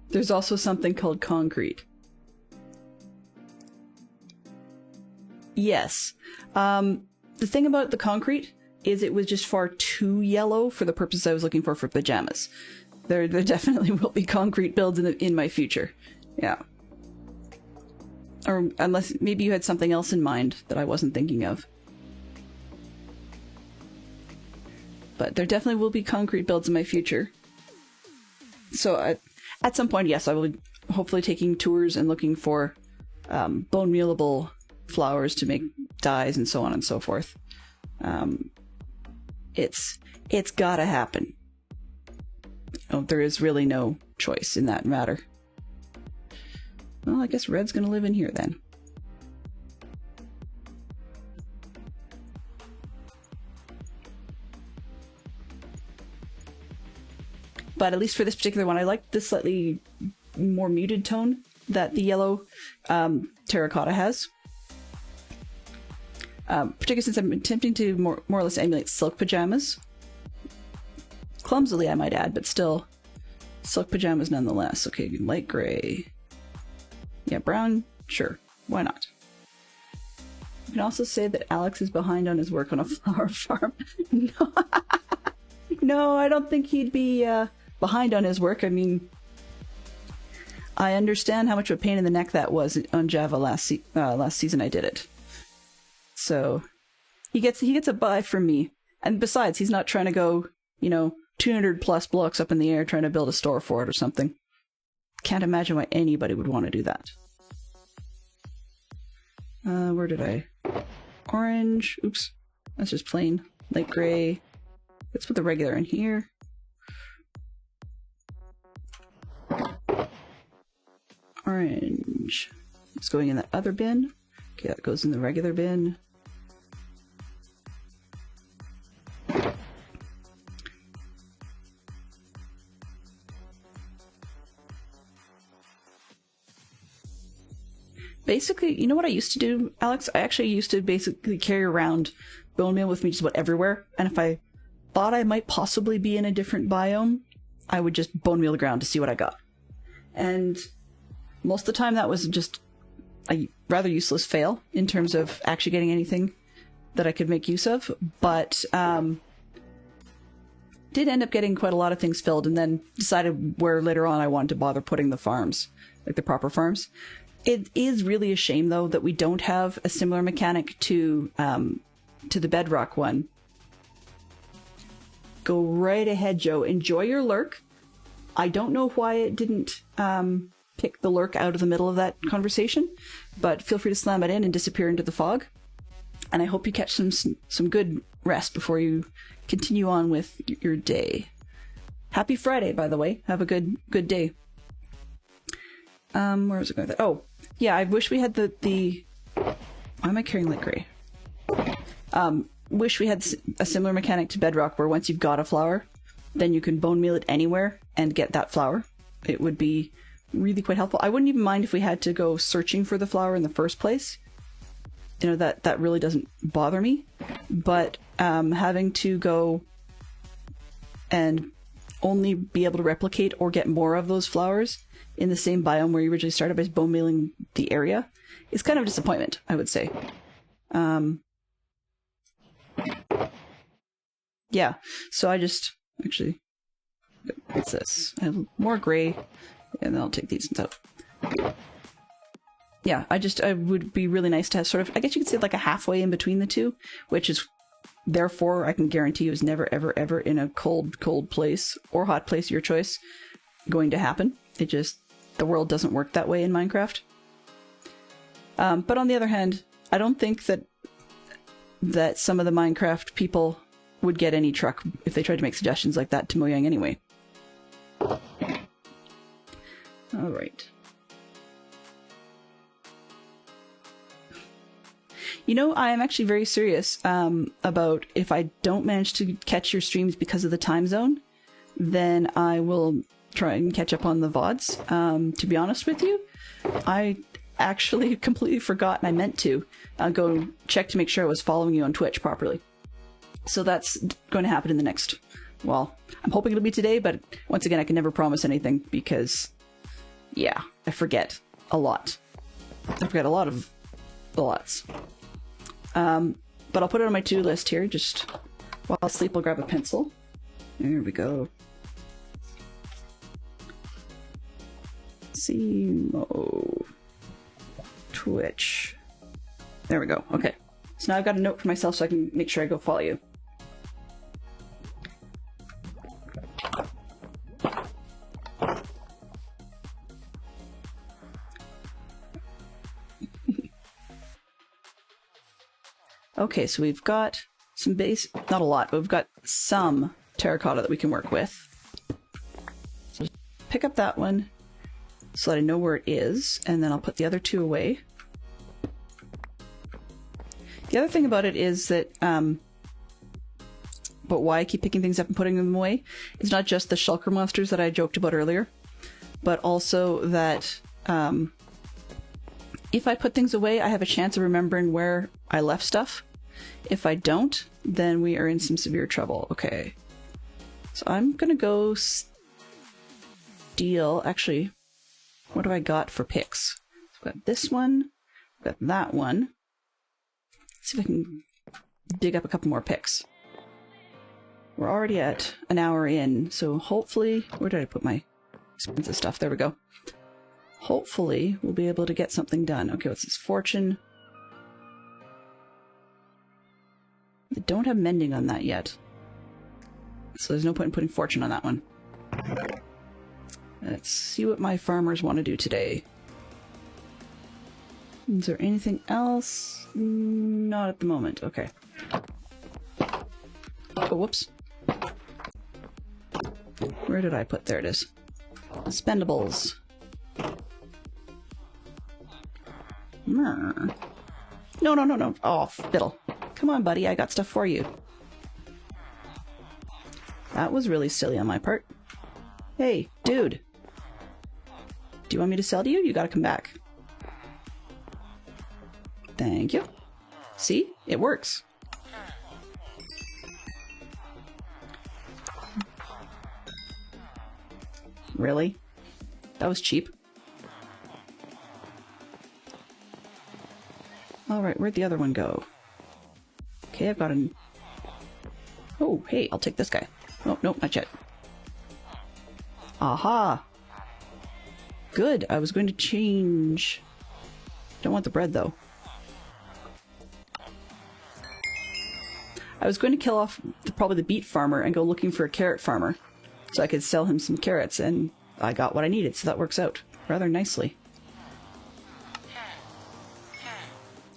There's also something called concrete. Yes. The thing about the concrete is it was just far too yellow for the purpose I was looking for pajamas. There definitely will be concrete builds in my future. Yeah. Or unless maybe you had something else in mind that I wasn't thinking of. But there definitely will be concrete builds in my future. So at some point, yes, I will be hopefully taking tours and looking for bone mealable flowers to make dyes and so on and so forth. It's gotta happen. Oh, there is really no choice in that matter. Well, I guess red's gonna live in here then. but at least for this particular one, I like the slightly more muted tone that the yellow terracotta has. Particularly since I'm attempting to more or less emulate silk pajamas. Clumsily, I might add, but still silk pajamas nonetheless. Okay, light gray. Yeah, brown, sure, why not? You can also say that Alex is behind on his work on a flower farm. No, no, I don't think he'd be behind on his work. I mean, I understand how much of a pain in the neck that was on Java last season I did it. So he gets a buy from me. And besides, he's not trying to go, 200 plus blocks up in the air trying to build a store for it or something. Can't imagine why anybody would want to do that. Where did I? Orange. Oops. That's just plain. Light gray. Let's put the regular in here. Orange. It's going in that other bin. Okay, that goes in the regular bin. Basically, you know what I used to do, Alex? I actually used to basically carry around bone meal with me just about everywhere. And if I thought I might possibly be in a different biome, I would just bone meal the ground to see what I got. And most of the time that was just a rather useless fail in terms of actually getting anything that I could make use of. But did end up getting quite a lot of things filled, and then decided where later on I wanted to bother putting the farms, like the proper farms. It is really a shame, though, that we don't have a similar mechanic to the Bedrock one. Go right ahead, Joe. Enjoy your lurk. I don't know why it didn't pick the lurk out of the middle of that conversation, but feel free to slam it in and disappear into the fog. And I hope you catch some good rest before you continue on with your day. Happy Friday, by the way. Have a good day. Where was it going with that? Oh, yeah, I wish we had the why am I carrying light gray? Wish we had a similar mechanic to Bedrock where once you've got a flower, then you can bone meal it anywhere and get that flower. It would be really quite helpful. I wouldn't even mind if we had to go searching for the flower in the first place. That really doesn't bother me. But having to go and only be able to replicate or get more of those flowers in the same biome where you originally started by bone mealing the area is kind of a disappointment, I would say. Yeah, so I just actually, what's this? I have more gray, and then I'll take these out. Yeah, I would be really nice to have sort of, I guess you could say like a halfway in between the two, which is therefore I can guarantee you is never ever ever in a cold place or hot place, your choice, going to happen. It just, the world doesn't work that way in Minecraft. But on the other hand, I don't think that some of the Minecraft people would get any truck if they tried to make suggestions like that to Mojang anyway. Alright. I am actually very serious about if I don't manage to catch your streams because of the time zone, then I will try and catch up on the VODs. To be honest with you, I actually completely forgot, and I meant to go check to make sure I was following you on Twitch properly. So that's going to happen in the next, well, I'm hoping it'll be today, but once again, I can never promise anything because, yeah, I forget a lot. I forget a lot of the lots. But I'll put it on my to-do list here. Just while I sleep, I'll grab a pencil. There we go. Simo. Twitch. There we go. Okay. So now I've got a note for myself so I can make sure I go follow you. Okay, so we've got some base, not a lot, but we've got some terracotta that we can work with. So just pick up that one so that I know where it is, and then I'll put the other two away. The other thing about it is that but why I keep picking things up and putting them away is not just the shulker monsters that I joked about earlier, but also that if I put things away, I have a chance of remembering where I left stuff. If I don't, then we are in some severe trouble. Okay. So I'm gonna go steal... Actually, what do I got for picks? So I've got this one, I've got that one. Let's see if I can dig up a couple more picks. We're already at an hour in, so hopefully... Where did I put my expensive stuff? There we go. Hopefully, we'll be able to get something done. Okay, what's this? Fortune. I don't have mending on that yet. So there's no point in putting fortune on that one. Let's see what my farmers want to do today. Is there anything else? Not at the moment. Okay. Oh, whoops. Where did I put? There it is. Spendables. No, no, no, no. Oh, fiddle. Come on, buddy. I got stuff for you. That was really silly on my part. Hey, dude. Do you want me to sell to you? You gotta come back. Thank you. See? It works. Really? That was cheap. Alright, where'd the other one go? Okay, I've got an... Oh, hey, I'll take this guy. Oh, nope, not yet. Aha! Good, I was going to change... Don't want the bread, though. I was going to kill off probably the beet farmer and go looking for a carrot farmer, so I could sell him some carrots, and I got what I needed, so that works out rather nicely.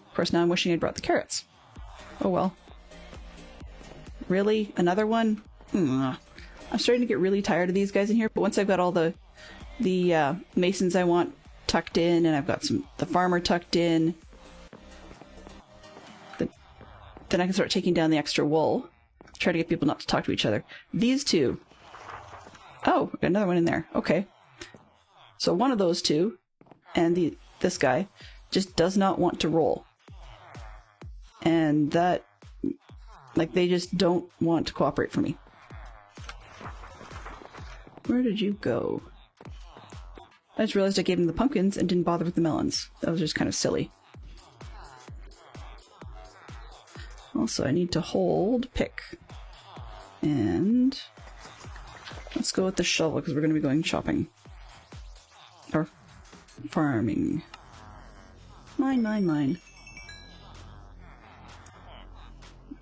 Of course, now I'm wishing I'd brought the carrots. Oh well. Really? Another one? I'm starting to get really tired of these guys in here, but once I've got all the masons I want tucked in, and I've got the farmer tucked in, then I can start taking down the extra wool. Try to get people not to talk to each other. These two. Oh, got another one in there. Okay. So one of those two, and this guy, just does not want to roll. And that, like, they just don't want to cooperate for me. Where did you go? I just realized I gave him the pumpkins and didn't bother with the melons. That was just kind of silly. Also, I need to hold pick. And let's go with the shovel because we're going to be going shopping. Or farming. Mine.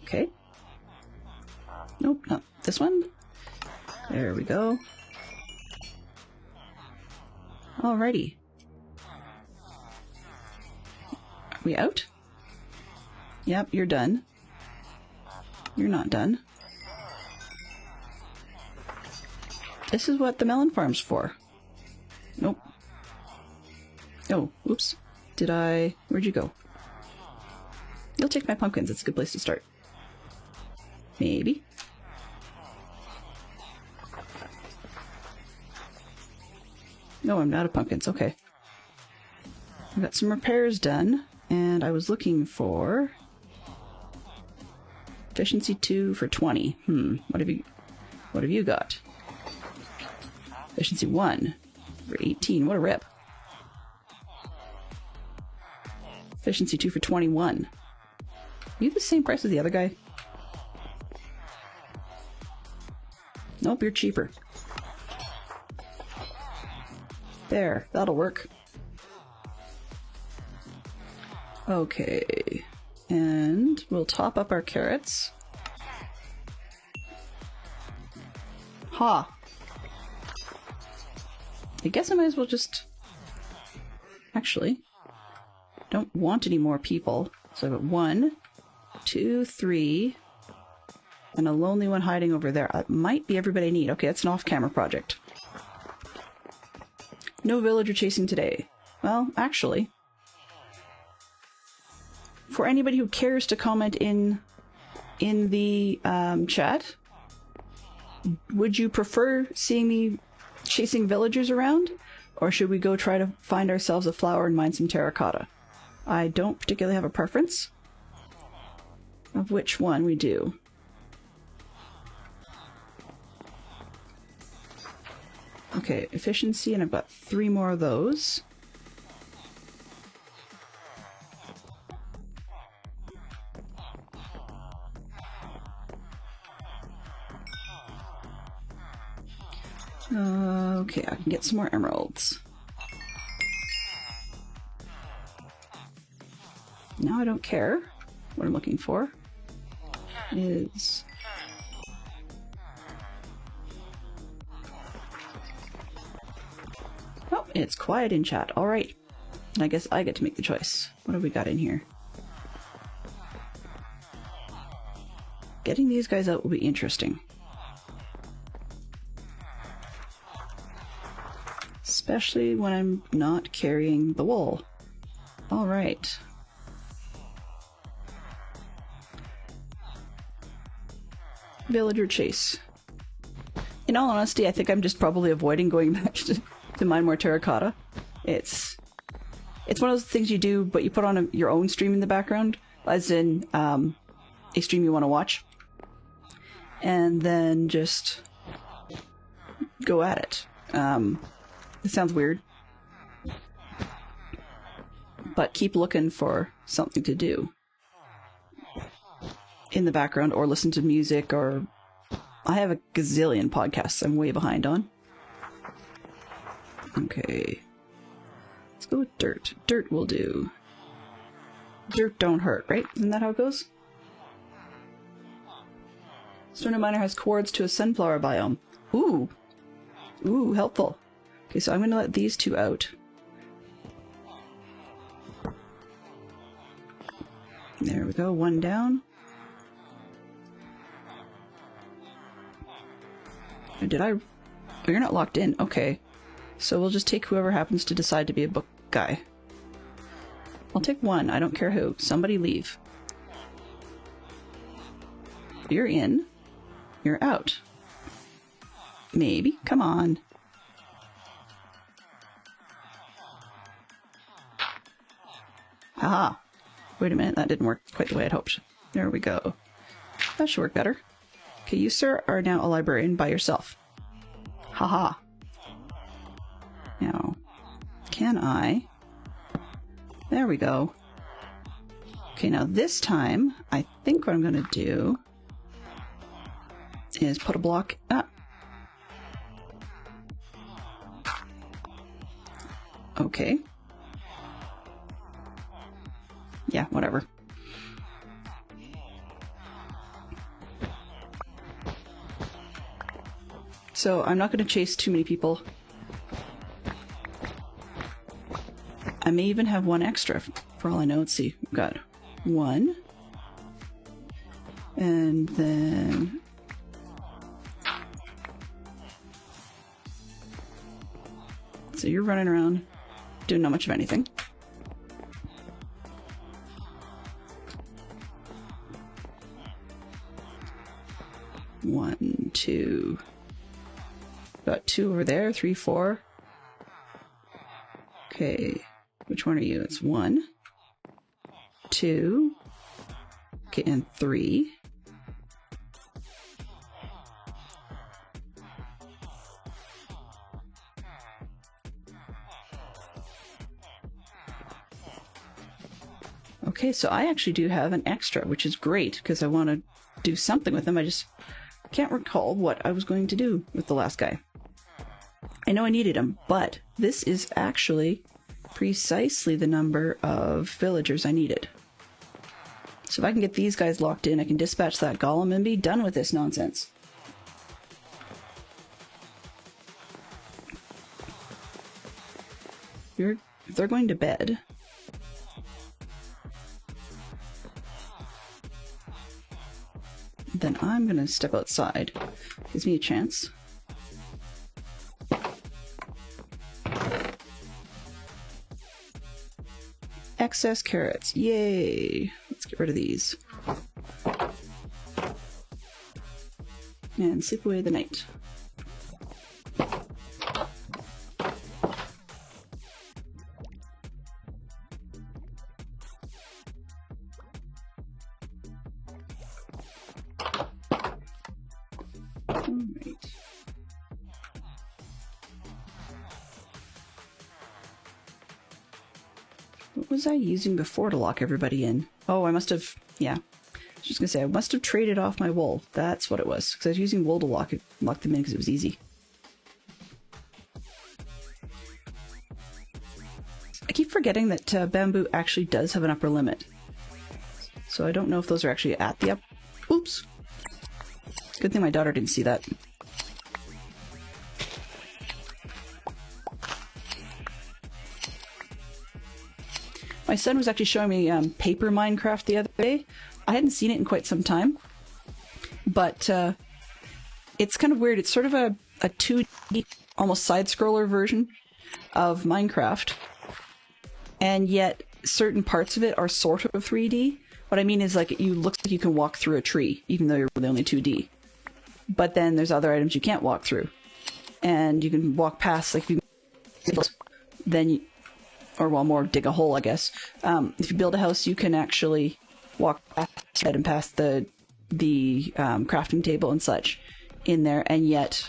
Okay. Nope, not this one. There we go. Alrighty. Are we out? Yep, you're done. You're not done. This is what the melon farm's for. Nope. Oh, oops. Where'd you go? You'll take my pumpkins. It's a good place to start. Maybe. No, I'm out of pumpkins. Okay. I got some repairs done, and I was looking for efficiency 2 for 20. What have you got? Efficiency 1 for 18. What a rip. Efficiency 2 for 21. Are you the same price as the other guy? Nope, you're cheaper. There, that'll work. Okay, and we'll top up our carrots. Ha! I guess I might as well just... Actually, don't want any more people. So I've got 1, 2, 3, and a lonely one hiding over there. That might be everybody I need. Okay, that's an off-camera project. No villager chasing today. Well, actually, for anybody who cares to comment in in the chat, would you prefer seeing me chasing villagers around, or should we go try to find ourselves a flower and mine some terracotta? I don't particularly have a preference of which one we do. Okay, efficiency, and I've got 3 more of those. Okay, I can get some more emeralds. Now I don't care. What I'm looking for is... Oh, it's quiet in chat. Alright. And I guess I get to make the choice. What have we got in here? Getting these guys out will be interesting. Especially when I'm not carrying the wool. Alright. Villager chase. In all honesty, I think I'm just probably avoiding going back to mine more terracotta. It's one of those things you do, but you put on your own stream in the background, as in a stream you want to watch, and then just go at it. It sounds weird, but keep looking for something to do in the background, or listen to music, or I have a gazillion podcasts I'm way behind on. Okay, let's go with dirt. Dirt will do. Dirt don't hurt, right? Isn't that how it goes? Stone Miner has cords to a sunflower biome. Ooh. Ooh, helpful. Okay, so I'm going to let these 2 out. There we go, 1 down. Or did I... Oh, you're not locked in. Okay. So we'll just take whoever happens to decide to be a book guy. I'll take 1. I don't care who. Somebody leave. You're in. You're out. Maybe. Come on. Haha. Wait a minute. That didn't work quite the way I'd hoped. There we go. That should work better. Okay, you, sir, are now a librarian by yourself. Haha. Now, can I... There we go. Okay, now this time, I think what I'm going to do is put a block up. Okay. Yeah, whatever. So I'm not going to chase too many people. I may even have 1 extra, for all I know. Let's see. We've got 1. And then... So you're running around, doing not much of anything. One, 2... Got 2 over there, 3, 4. Okay, which one are you? It's 1, 2, okay, and 3. Okay, so I actually do have an extra, which is great, because I want to do something with them. I just can't recall what I was going to do with the last guy. I know I needed him, but this is actually precisely the number of villagers I needed. So if I can get these guys locked in, I can dispatch that golem and be done with this nonsense. If they're going to bed... then I'm going to step outside. Gives me a chance. Excess carrots. Yay! Let's get rid of these. and sleep away the night. Alright. What was I using before to lock everybody in? Oh, I must have, yeah. I was just gonna say, I must have traded off my wool. That's what it was. Because I was using wool to lock them in because it was easy. I keep forgetting that bamboo actually does have an upper limit. So I don't know if those are actually at the Oops! Good thing my daughter didn't see that. My son was actually showing me paper Minecraft the other day. I hadn't seen it in quite some time, but it's kind of weird. It's sort of a 2D, almost side-scroller version of Minecraft, and yet certain parts of it are sort of 3D. What I mean is, like, it looks like you can walk through a tree, even though you're really only 2D. But then there's other items you can't walk through, and you can walk past, like, then you, or well, more dig a hole, I guess. If you build a house, you can actually walk past and past the crafting table and such in there, and yet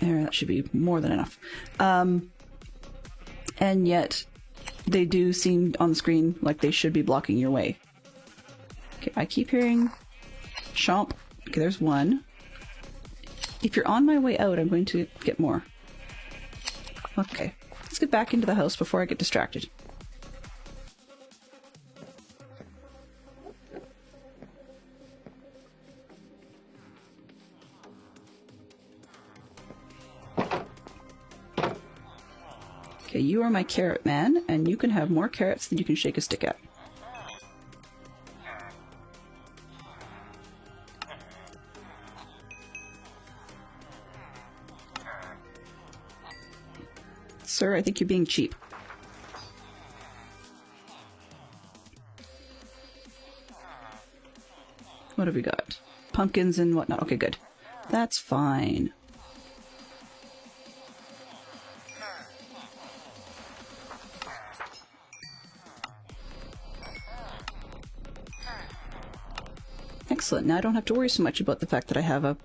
that should be more than enough. And yet they do seem on the screen like they should be blocking your way. Okay, I keep hearing chomp. Okay, there's one. If you're on my way out, I'm going to get more. Okay. Let's get back into the house before I get distracted. Okay, you are my carrot man, and you can have more carrots than you can shake a stick at. Sir, I think you're being cheap. What have we got? Pumpkins and whatnot. Okay, good. That's fine. Excellent. Now I don't have to worry so much about the fact that I have a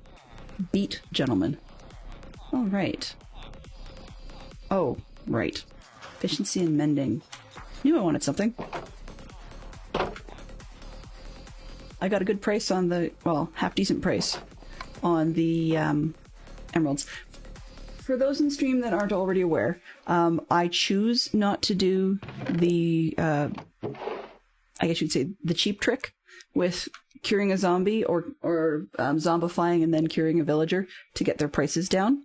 beat gentleman. All right. Oh, right. Efficiency and mending. Knew I wanted something. I got a good price on the, well, half-decent price on the emeralds. For those in stream that aren't already aware, I choose not to do the, I guess you'd say, the cheap trick with curing a zombie or zombifying and then curing a villager to get their prices down.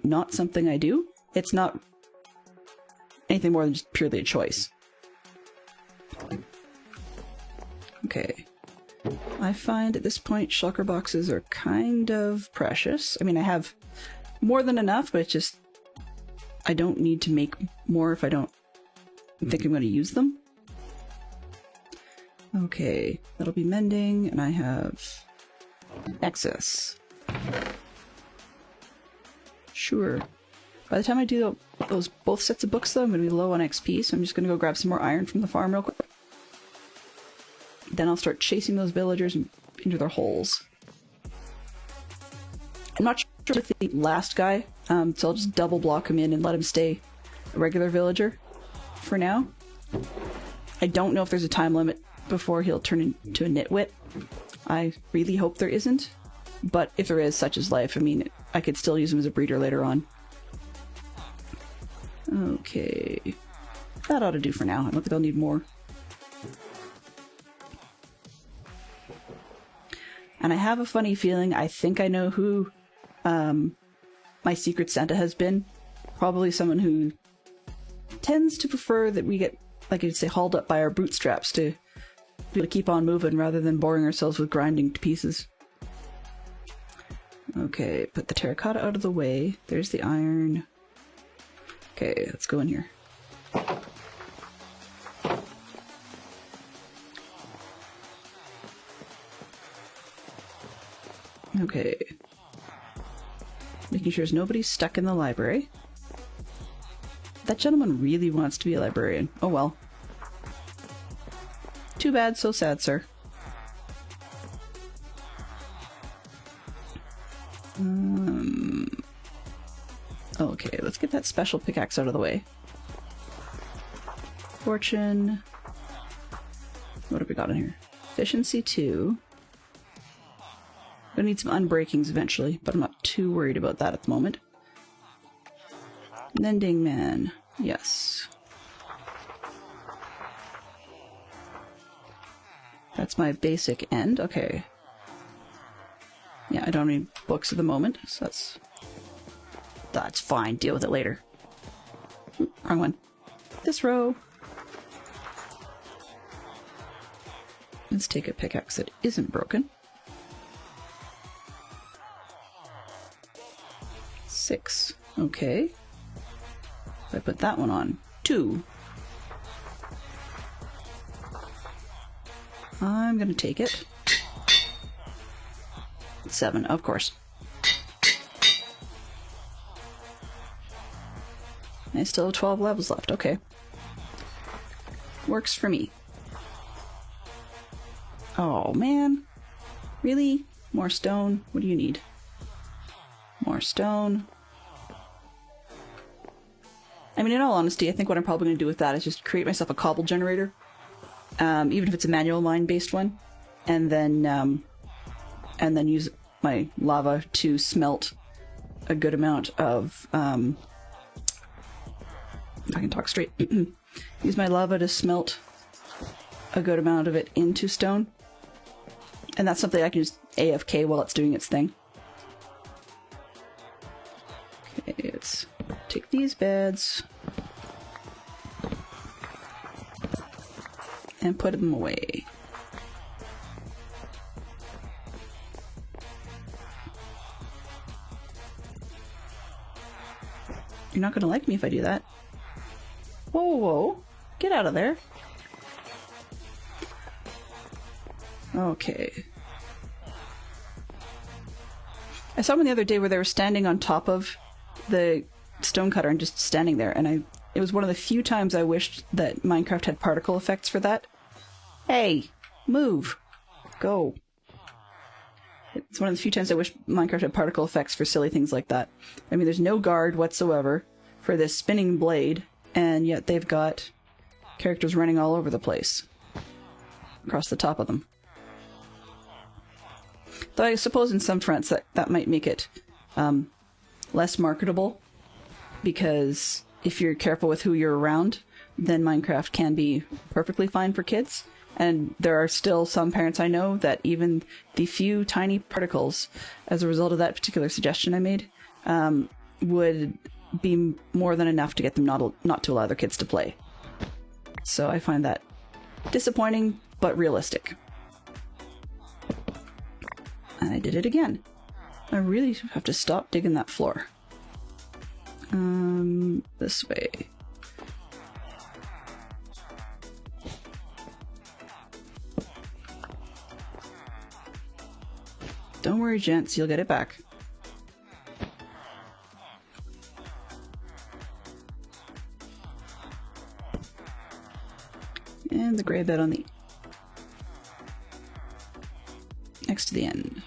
Not something I do. It's not anything more than just purely a choice. Okay. I find at this point shulker boxes are kind of precious. I mean, I have more than enough, but it's just I don't need to make more if I don't think I'm going to use them. Okay, that'll be mending, and I have excess. Sure. By the time I do those both sets of books, though, I'm going to be low on XP, so I'm just going to go grab some more iron from the farm real quick. Then I'll start chasing those villagers into their holes. I'm not sure with the last guy, so I'll just double block him in and let him stay a regular villager for now. I don't know if there's a time limit before he'll turn into a nitwit. I really hope there isn't, but if there is, such is life. I mean, I could still use him as a breeder later on. Okay. That ought to do for now. I don't think I'll need more. And I have a funny feeling I think I know who my secret Santa has been. Probably someone who tends to prefer that we get, like I'd say, hauled up by our bootstraps to be able to keep on moving rather than boring ourselves with grinding to pieces. Okay, put the terracotta out of the way. There's the iron. Okay, let's go in here. Okay. Making sure there's nobody stuck in the library. That gentleman really wants to be a librarian. Oh well. Too bad, so sad, sir. Okay, let's get that special pickaxe out of the way. Fortune. What have we got in here? Efficiency 2. Gonna need some unbreakings eventually, but I'm not too worried about that at the moment. Mending Man. Yes. That's my basic end. Okay. Yeah, I don't need books at the moment, so that's fine. Deal with it later. Oop, wrong one. This row. Let's take a pickaxe that isn't broken. 6. Okay. I put that one on. 2. I'm gonna take it. 7, of course. I still have 12 levels left. Okay. Works for me. Oh, man. Really? More stone? What do you need? More stone. I mean, in all honesty, I think what I'm probably going to do with that is just create myself a cobble generator. Even if it's a manual mine-based one. And then use my lava to smelt a good amount of... if I can talk straight. Use my lava to smelt a good amount of it into stone. And that's something I can just AFK while it's doing its thing. Okay, let's take these beds and put them away. You're not gonna like me if I do that. Whoa, whoa. Get out of there. Okay. I saw one the other day where they were standing on top of the stonecutter and just standing there, and it was one of the few times I wished that Minecraft had particle effects for that. Hey! Move! Go! It's one of the few times I wish Minecraft had particle effects for silly things like that. I mean, there's no guard whatsoever for this spinning blade, and yet they've got characters running all over the place. Across the top of them. Though I suppose in some fronts that might make it less marketable, because if you're careful with who you're around, then Minecraft can be perfectly fine for kids. And there are still some parents I know that even the few tiny particles, as a result of that particular suggestion I made, would be more than enough to get them not to allow their kids to play. So I find that disappointing, but realistic. And I did it again. I really have to stop digging that floor. This way. Don't worry, gents, you'll get it back. And the gray bed on the next to the end.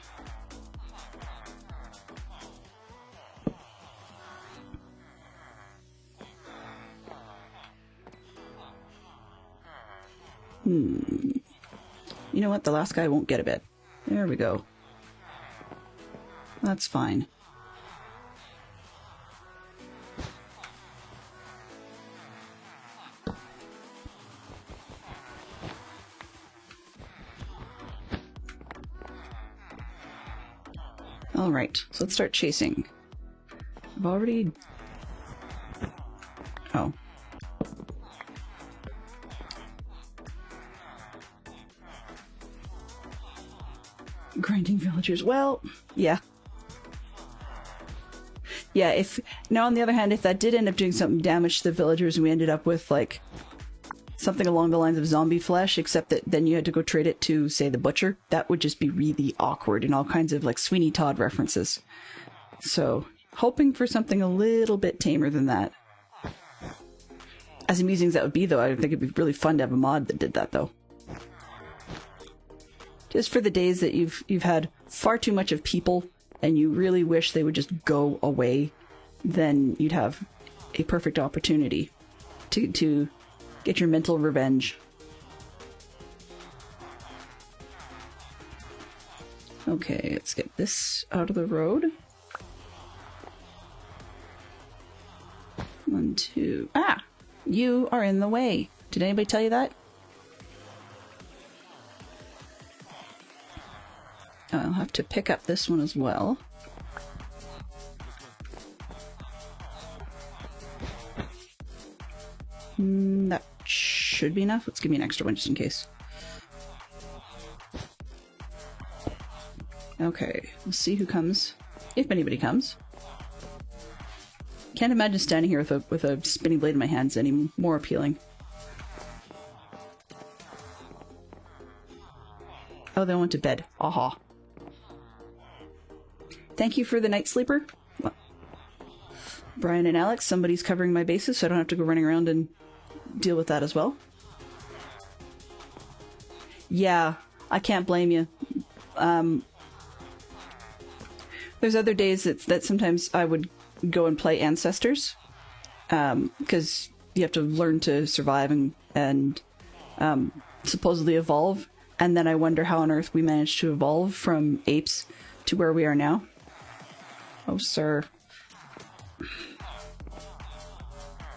You know what? The last guy won't get a bed. There we go. That's fine. Alright, so let's start chasing. I've already... Oh. Grinding villagers. Well, yeah. Yeah, if... Now, on the other hand, if that did end up doing something damage to the villagers and we ended up with, like, something along the lines of zombie flesh, except that then you had to go trade it to, say, the butcher. That would just be really awkward and all kinds of like Sweeney Todd references. So, hoping for something a little bit tamer than that. As amusing as that would be, though, I think it'd be really fun to have a mod that did that, though. Just for the days that you've had far too much of people and you really wish they would just go away, then you'd have a perfect opportunity to get your mental revenge. Okay, let's get this out of the road. 1, 2... Ah! You are in the way. Did anybody tell you that? I'll have to pick up this one as well. That should be enough. Let's give me an extra one just in case. Okay, we'll see who comes. If anybody comes. Can't imagine standing here with a spinning blade in my hands any more appealing. Oh, they went to bed. Aha. Thank you for the night sleeper. Brian and Alex, somebody's covering my bases so I don't have to go running around and deal with that as well. Yeah, I can't blame you. There's other days that sometimes I would go and play Ancestors, because you have to learn to survive and supposedly evolve, and then I wonder how on earth we managed to evolve from apes to where we are now. Oh, sir.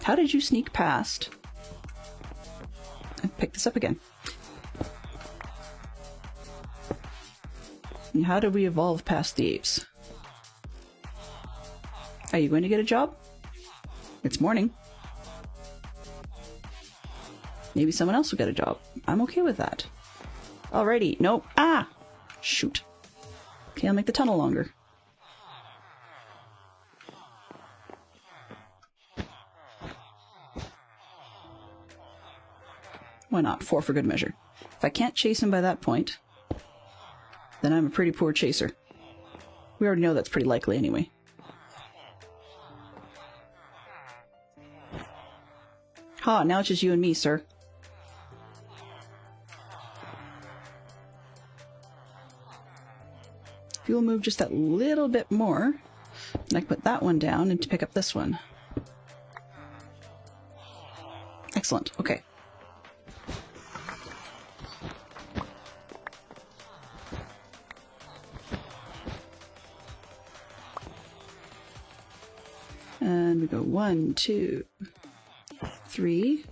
How did you sneak past? And pick this up again. And how did we evolve past the apes? Are you going to get a job? It's morning. Maybe someone else will get a job. I'm okay with that. Alrighty. Nope. Ah! Shoot. Okay, I'll make the tunnel longer. Why not? 4 for good measure. If I can't chase him by that point, then I'm a pretty poor chaser. We already know that's pretty likely anyway. Ha, now it's just you and me, sir. If you'll move just that little bit more, and I can put that one down and to pick up this one. Excellent, okay. And we go 1, 2, 3.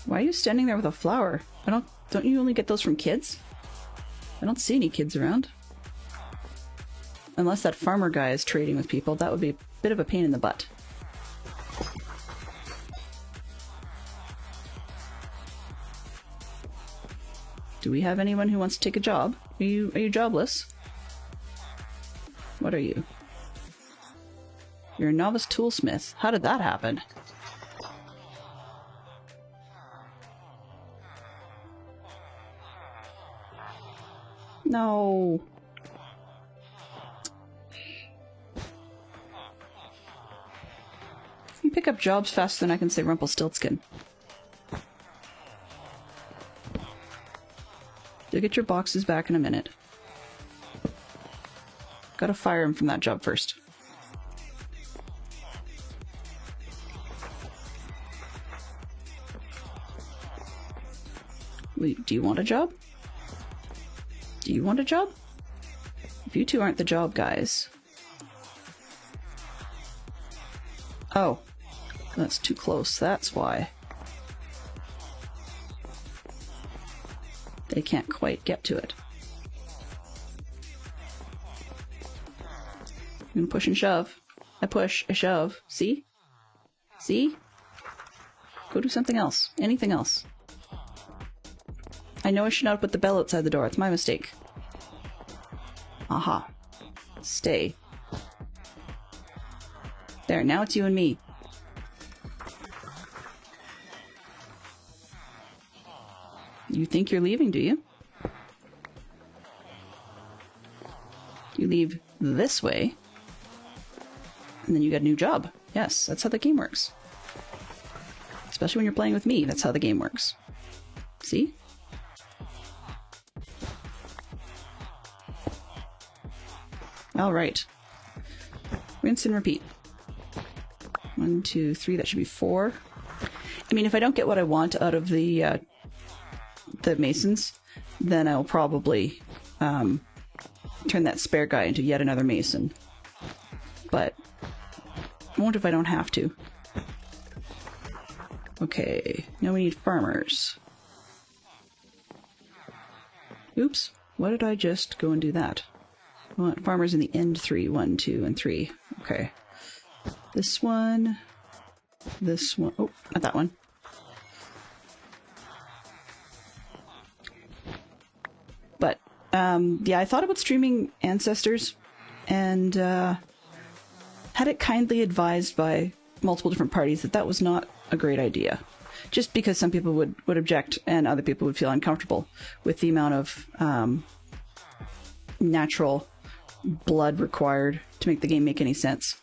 Why are you standing there with a flower? Don't you only get those from kids? I don't see any kids around. Unless that farmer guy is trading with people, that would be a bit of a pain in the butt. Do we have anyone who wants to take a job? Are you jobless? What are you? You're a novice toolsmith. How did that happen? No. You pick up jobs faster than I can say Rumpelstiltskin. You'll get your boxes back in a minute. Gotta fire him from that job first. Wait, do you want a job? Do you want a job? If you two aren't the job guys... Oh. That's too close, that's why. They can't quite get to it. I'm gonna push and shove. I push, I shove. See? See? Go do something else. Anything else. I know I should not put the bell outside the door. It's my mistake. Aha. Stay. There, now it's you and me. You think you're leaving, do you? You leave this way, and then you get a new job. Yes, that's how the game works. Especially when you're playing with me, that's how the game works. See? Alright. Rinse and repeat. 1, 2, 3, that should be 4. I mean, if I don't get what I want out of the masons, then I'll probably turn that spare guy into yet another mason. But I won't if I don't have to. Okay, now we need farmers. Oops, why did I just go and do that? I want farmers in the end 3, 1, 2, and 3. Okay. This one. Oh, not that one. But, yeah, I thought about streaming Ancestors, and had it kindly advised by multiple different parties that that was not a great idea. Just because some people would object and other people would feel uncomfortable with the amount of natural blood required to make the game make any sense.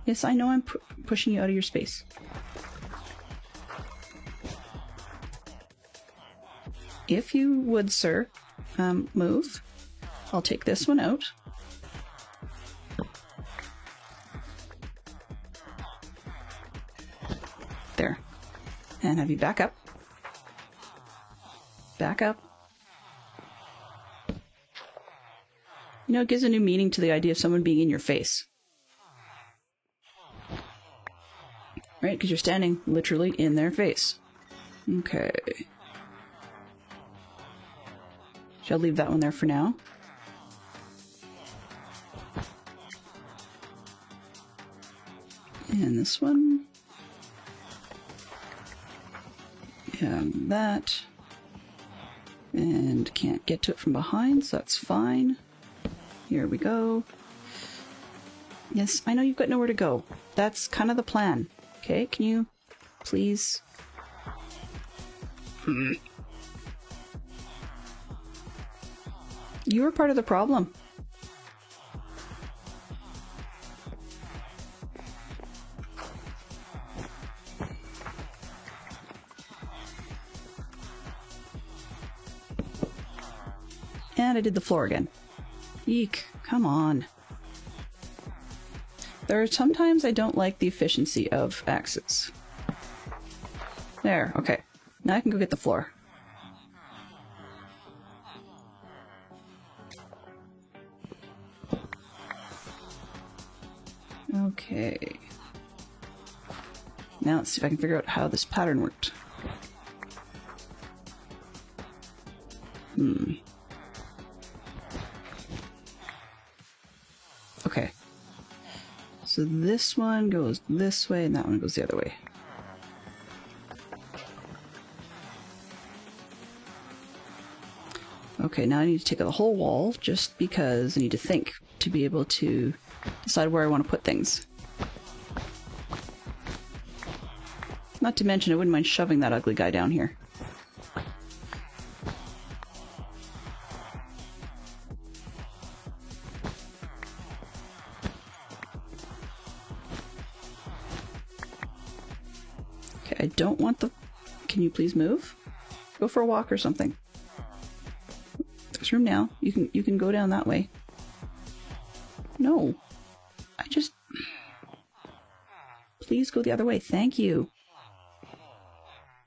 Yes, I know I'm pushing you out of your space. If you would, sir, move. I'll take this one out. There. And have you back up. Back up. You know, it gives a new meaning to the idea of someone being in your face. Right? Because you're standing literally in their face. Okay. Shall I leave that one there for now? And this one. And that. And can't get to it from behind, so that's fine. Here we go. Yes, I know you've got nowhere to go. That's kind of the plan. Okay, can you please... You were part of the problem. And I did the floor again. Eek, come on. There are sometimes I don't like the efficiency of axes. There, okay. Now I can go get the floor. Okay. Now let's see if I can figure out how this pattern worked. Okay. So this one goes this way, and that one goes the other way. Okay, now I need to take out the whole wall, just because I need to think to be able to decide where I want to put things. Not to mention, I wouldn't mind shoving that ugly guy down here. I don't want the... Can you please move? Go for a walk or something. There's room now. You can go down that way. No. I just... Please go the other way. Thank you.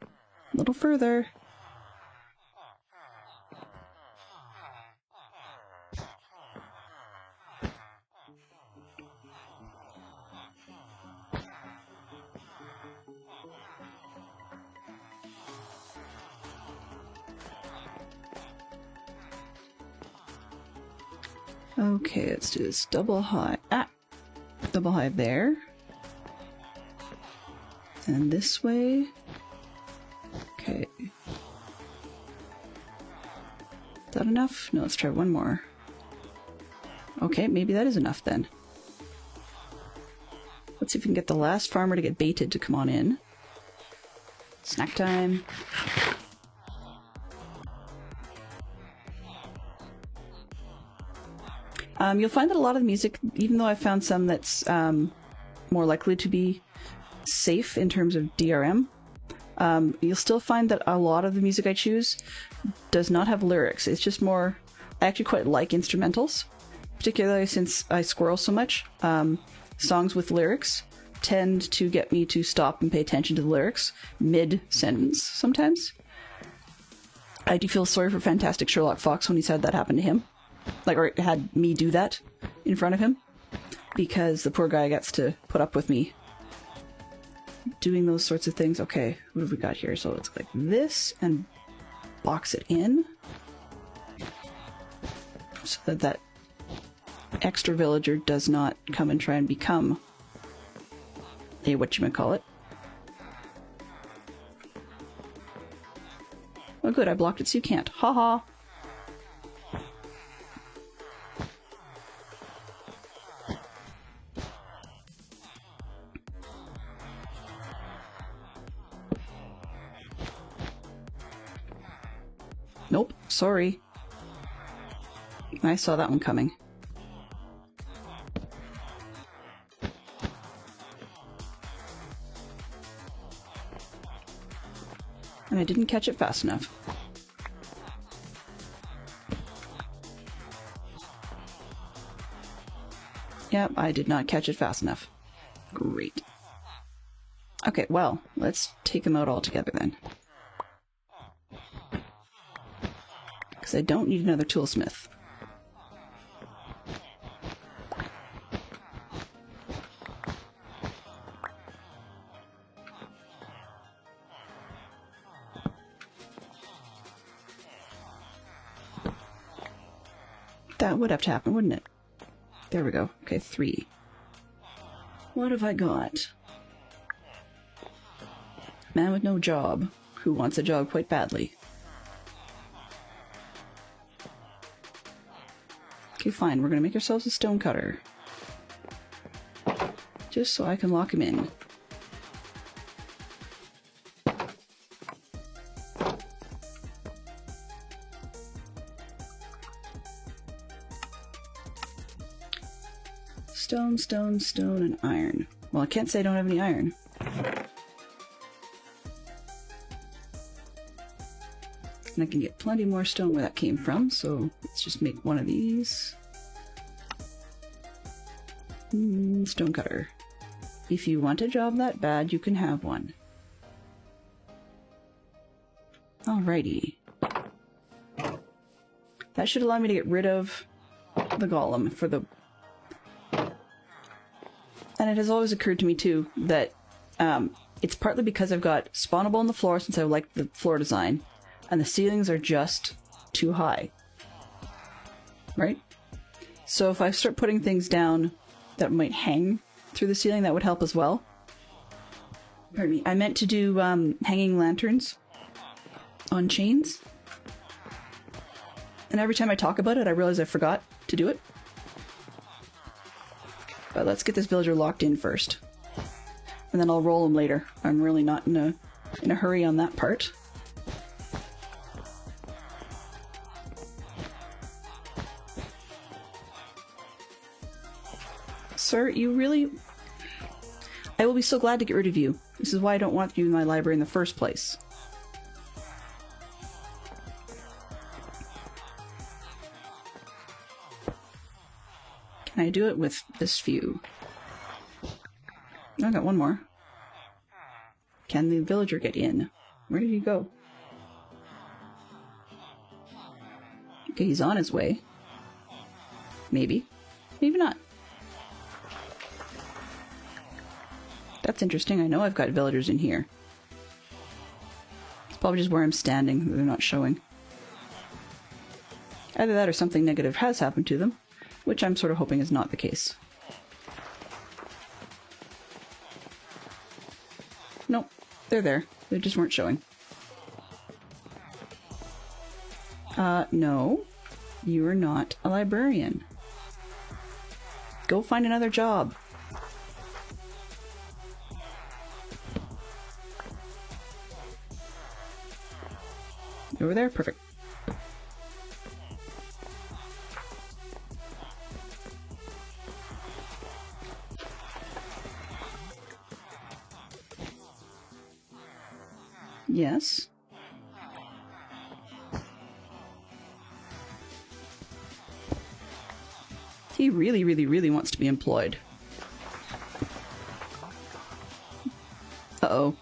A little further. Okay, let's do this double high. Double high there. And this way. Okay. Is that enough? No, let's try one more. Okay, maybe that is enough then. See if we can get the last farmer to get baited to come on in. Snack time. You'll find that a lot of the music, even though I found some that's more likely to be safe in terms of DRM, you'll still find that a lot of the music I choose does not have lyrics. It's just more... I actually quite like instrumentals, particularly since I squirrel so much. Songs with lyrics tend to get me to stop and pay attention to the lyrics mid-sentence sometimes. I do feel sorry for Fantastic Sherlock Fox when he's had that happen to him. Like, or had me do that in front of him. Because the poor guy gets to put up with me doing those sorts of things. Okay, what have we got here? So it's like this, and box it in. So that that extra villager does not come and try and become a whatchamacallit. Oh good, I blocked it so you can't. Haha. Nope, sorry. I saw that one coming. And I didn't catch it fast enough. Yep, I did not catch it fast enough. Great. Okay, well, let's take them out all together then. Because I don't need another toolsmith. That would have to happen, wouldn't it? There we go. Okay, 3. What have I got? Man with no job, who wants a job quite badly. Okay, fine. We're going to make ourselves a stonecutter. Just so I can lock him in. Stone, stone, stone, and iron. Well, I can't say I don't have any iron. And I can get plenty more stone where that came from, so let's just make one of these. Stonecutter. If you want a job that bad, you can have one. Alrighty. That should allow me to get rid of the golem for the... And it has always occurred to me, too, that it's partly because I've got spawnable on the floor since I like the floor design, and the ceilings are just too high. Right? So if I start putting things down that might hang through the ceiling, that would help as well. Pardon me. I meant to do hanging lanterns on chains. And every time I talk about it, I realize I forgot to do it. But let's get this villager locked in first. And then I'll roll him later. I'm really not in a hurry on that part. Sir, you really... I will be so glad to get rid of you. This is why I don't want you in my library in the first place. Can I do it with this few? I got one more. Can the villager get in? Where did he go? Okay, he's on his way. Maybe. Maybe not. That's interesting. I know I've got villagers in here. It's probably just where I'm standing. They're not showing. Either that or something negative has happened to them, which I'm sort of hoping is not the case. Nope, they're there. They just weren't showing. No. You are not a librarian. Go find another job. Over there? Perfect. Yes. He really, really, really wants to be employed. Uh-oh.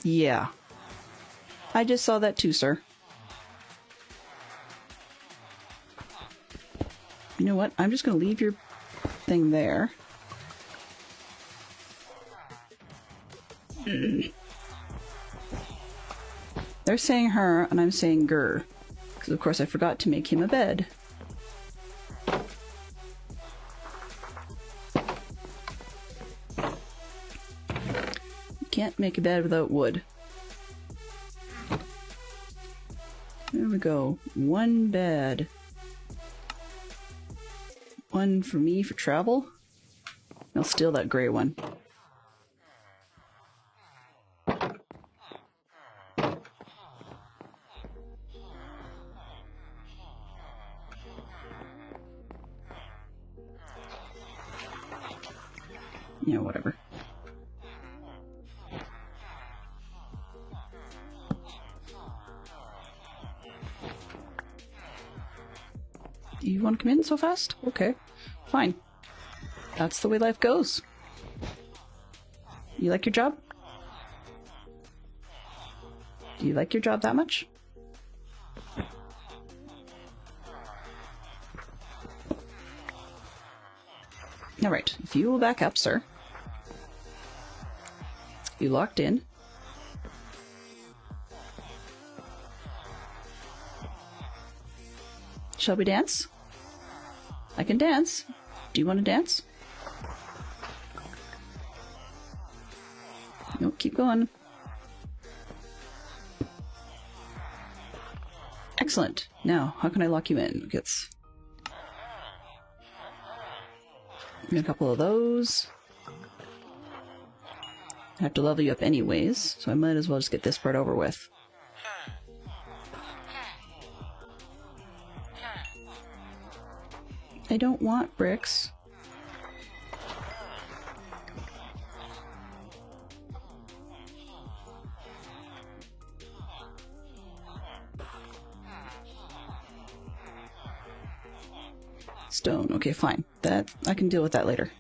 Yeah. I just saw that too, sir. You know what? I'm just going to leave your thing there. They're saying her, and I'm saying gur. Because, of course, I forgot to make him a bed. You can't make a bed without wood. There we go. One bed. One for me for travel. I'll steal that gray one. Yeah, whatever. You want to come in so fast? Okay, fine. That's the way life goes. You like your job? Do you like your job that much? Alright, if you will back up, sir. You locked in. Shall we dance? I can dance. Do you want to dance? Nope, keep going. Excellent. Now, how can I lock you in? Gets a couple of those. I have to level you up anyways, so I might as well just get this part over with. I don't want bricks. Stone. Okay, fine. That I can deal with that later.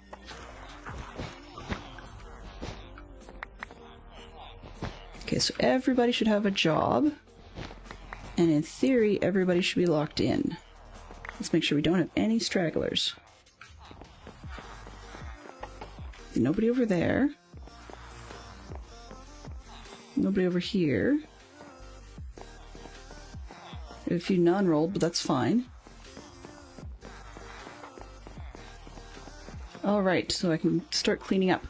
Okay, so everybody should have a job. And in theory, everybody should be locked in. Let's make sure we don't have any stragglers. Nobody over there. Nobody over here. We have a few non-rolled, but that's fine. Alright, so I can start cleaning up.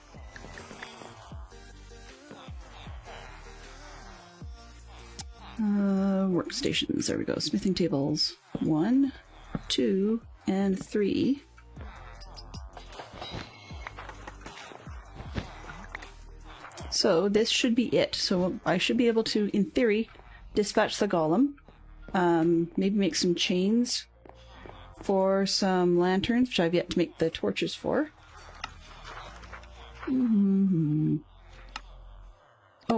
Workstations, there we go. Smithing tables. 1, 2, and 3. So this should be it. So I should be able to, in theory, dispatch the golem. Maybe make some chains for some lanterns, which I've yet to make the torches for. Oh,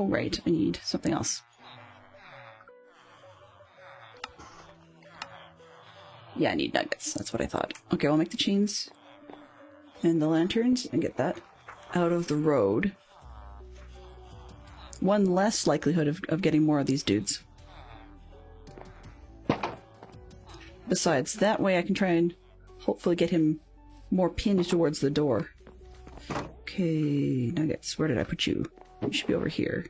right, I need something else. Yeah, I need nuggets. That's what I thought. Okay, I'll make the chains and the lanterns and get that out of the road. One less likelihood of getting more of these dudes. Besides, that way I can try and hopefully get him more pinned towards the door. Okay, nuggets. Where did I put you? You should be over here.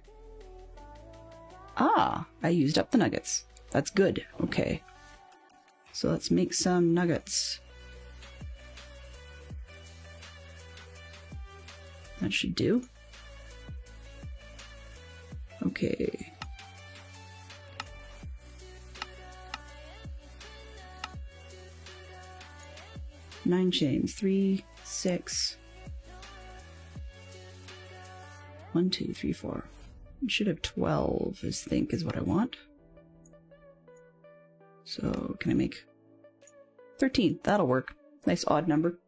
Ah, I used up the nuggets. That's good. Okay. So let's make some nuggets. That should do. Okay. Nine chains. 3, 6. 1, 2, 3, 4. I should have 12, I think, is what I want. So, can I make 13? That'll work. Nice odd number.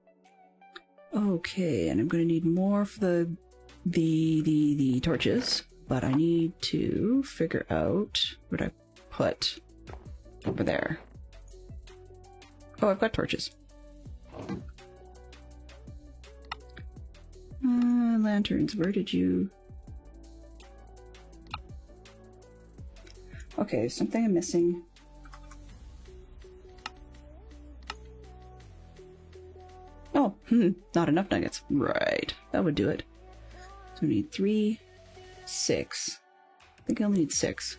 Okay, and I'm going to need more for the torches, but I need to figure out what I put over there. Oh, I've got torches. Lanterns, where did you... Okay, something I'm missing. Oh, not enough nuggets. Right, that would do it. So we need 3, 6. I think I only need 6.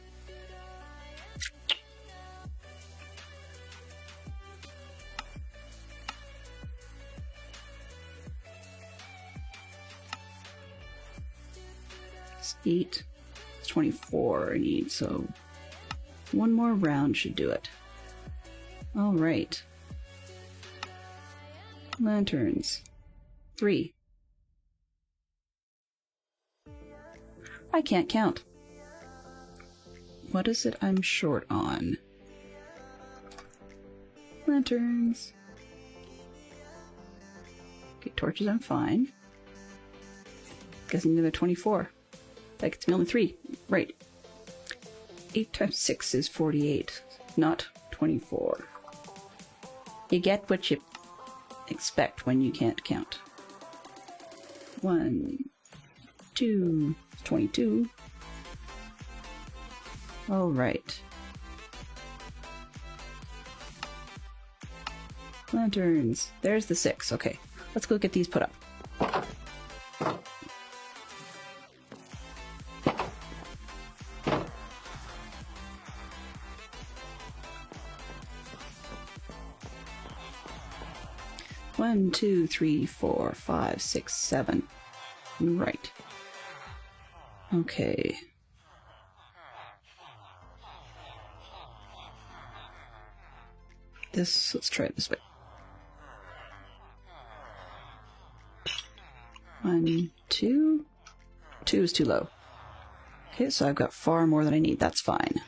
It's 8. It's 24 I need, so one more round should do it. All right. Lanterns. 3. I can't count. What is it I'm short on? Lanterns. Okay, torches I'm fine. Guessing another 24. That gets me only 3. Right. 8 times 6 is 48, not 24. You get what you expect when you can't count. 1, 2, 22. All right. Lanterns. There's the 6. Okay, let's go get these put up. One, 2, 3, 4, 5, 6, 7. Right. Okay. Let's try it this way. 1, 2. 2 is too low. Okay, so I've got far more than I need. That's fine.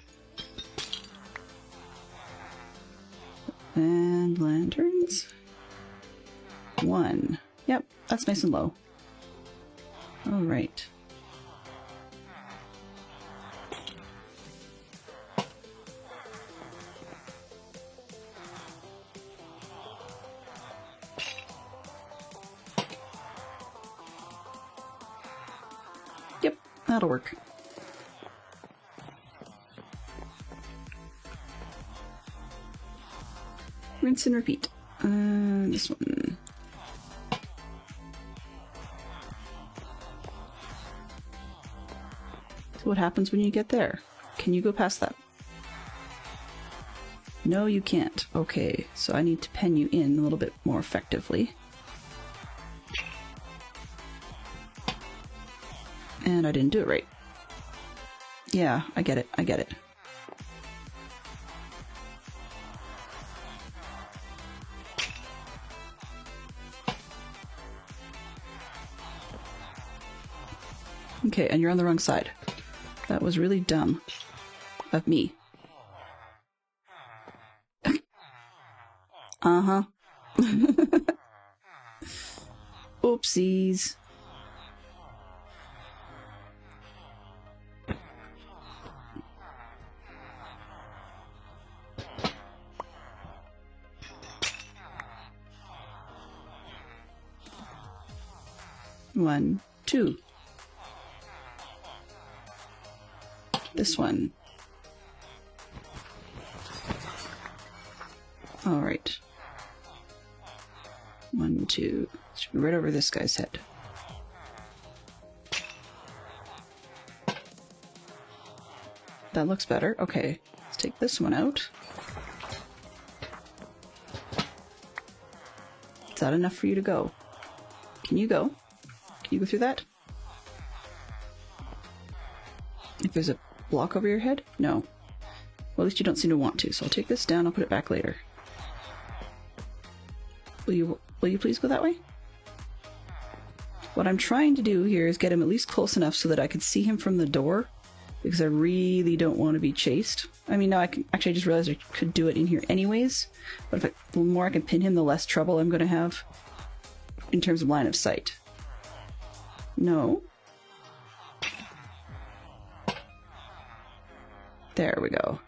And lanterns. 1. Yep, that's nice and low. All right. Yep, that'll work. Rinse and repeat. This one. What happens when you get there? Can you go past that? No, you can't. Okay, so I need to pen you in a little bit more effectively. And I didn't do it right. Yeah, I get it. I get it. Okay, and you're on the wrong side. That was really dumb of me. Uh-huh. Oopsies. One, 2. This one. All right. 1, 2. Should be right over this guy's head. That looks better. Okay, let's take this one out. Is that enough for you to go? Can you go? Can you go through that? If there's a block over your head? No. Well, at least you don't seem to want to, so I'll take this down, I'll put it back later. Will you please go that way? What I'm trying to do here is get him at least close enough so that I can see him from the door because I really don't want to be chased. I mean, no, I can actually, I just realized I could do it in here anyways, but the more I can pin him, the less trouble I'm going to have in terms of line of sight. No. There we go.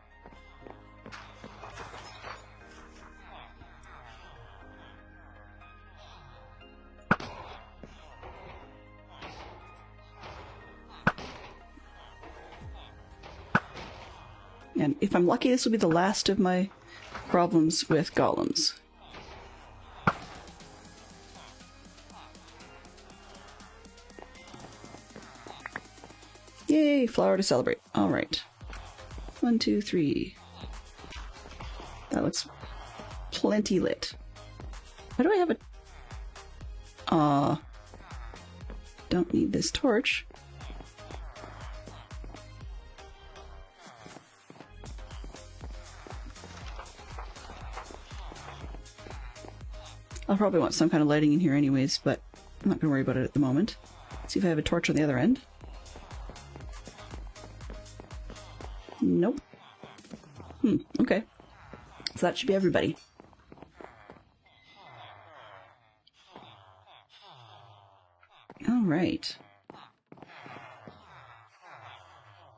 And if I'm lucky, this will be the last of my problems with golems. Yay, flower to celebrate. All right. 1, 2, 3. That looks plenty lit. Why do I have a... don't need this torch. I'll probably want some kind of lighting in here anyways, but I'm not going to worry about it at the moment. Let's see if I have a torch on the other end. Nope. Okay. So that should be everybody. Alright.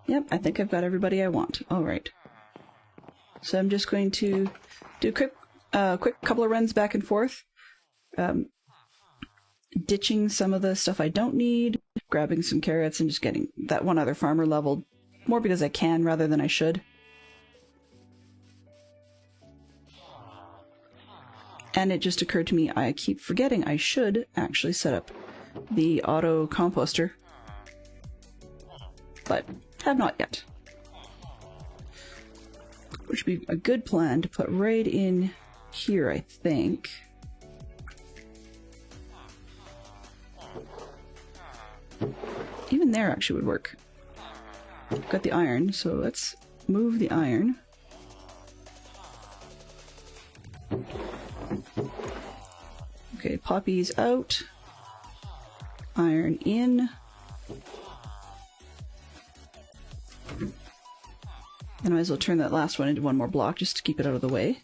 Yep, I think I've got everybody I want. Alright. So I'm just going to do a quick couple of runs back and forth. Ditching some of the stuff I don't need, grabbing some carrots, and just getting that one other farmer leveled, more because I can rather than I should. And it just occurred to me, I keep forgetting I should actually set up the auto composter, but have not yet. Which would be a good plan to put right in here, I think. Even there actually would work. I've got the iron, so let's move the iron. Okay, poppies out. Iron in. And I might as well turn that last one into one more block just to keep it out of the way.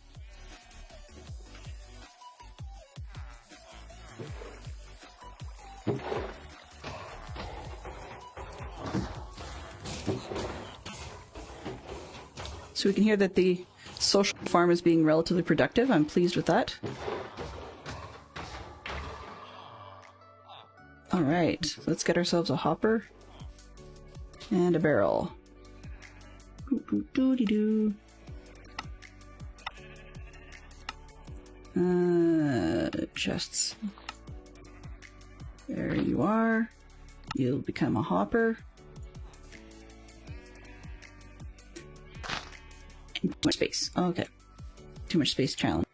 So we can hear that the social farm is being relatively productive. I'm pleased with that. Alright, let's get ourselves a hopper and a barrel. Doo-doo-doo-dee-doo. Chests. There you are. You'll become a hopper. Too much space. Okay. Too much space challenge.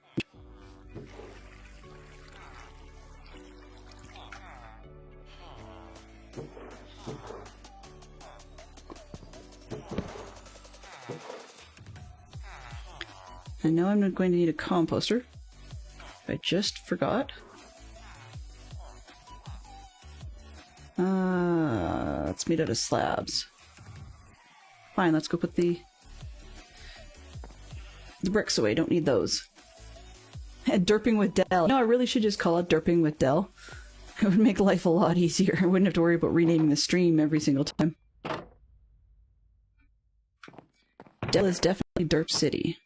I know I'm not going to need a composter. I just forgot. It's made out of slabs. Fine, let's go put the bricks away. Don't need those. And derping with Dell. No, I really should just call it derping with Dell. It would make life a lot easier. I wouldn't have to worry about renaming the stream every single time. Dell is definitely Derp City.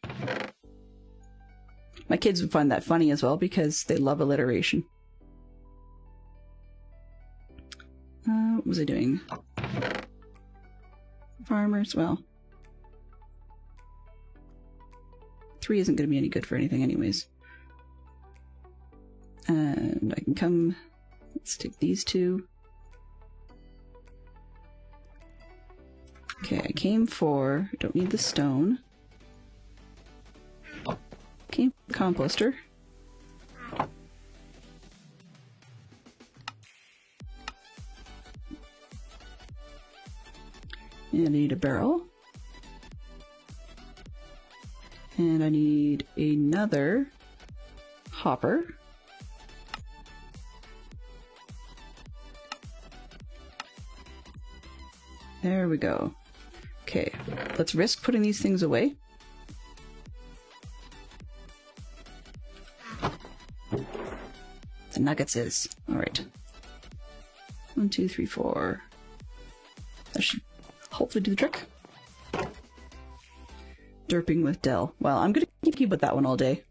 My kids would find that funny as well because they love alliteration. What was I doing? Farmers, well. 3 isn't going to be any good for anything anyways. And I can come... Let's take these 2. Okay, I came for... Don't need the stone. Came for the composter. And I need a barrel. And I need another hopper. There we go. Okay, let's risk putting these things away. The nuggets is. Alright. 1, 2, 3, 4. That should hopefully do the trick. Derping with Dell. Well, I'm gonna keep with that one all day.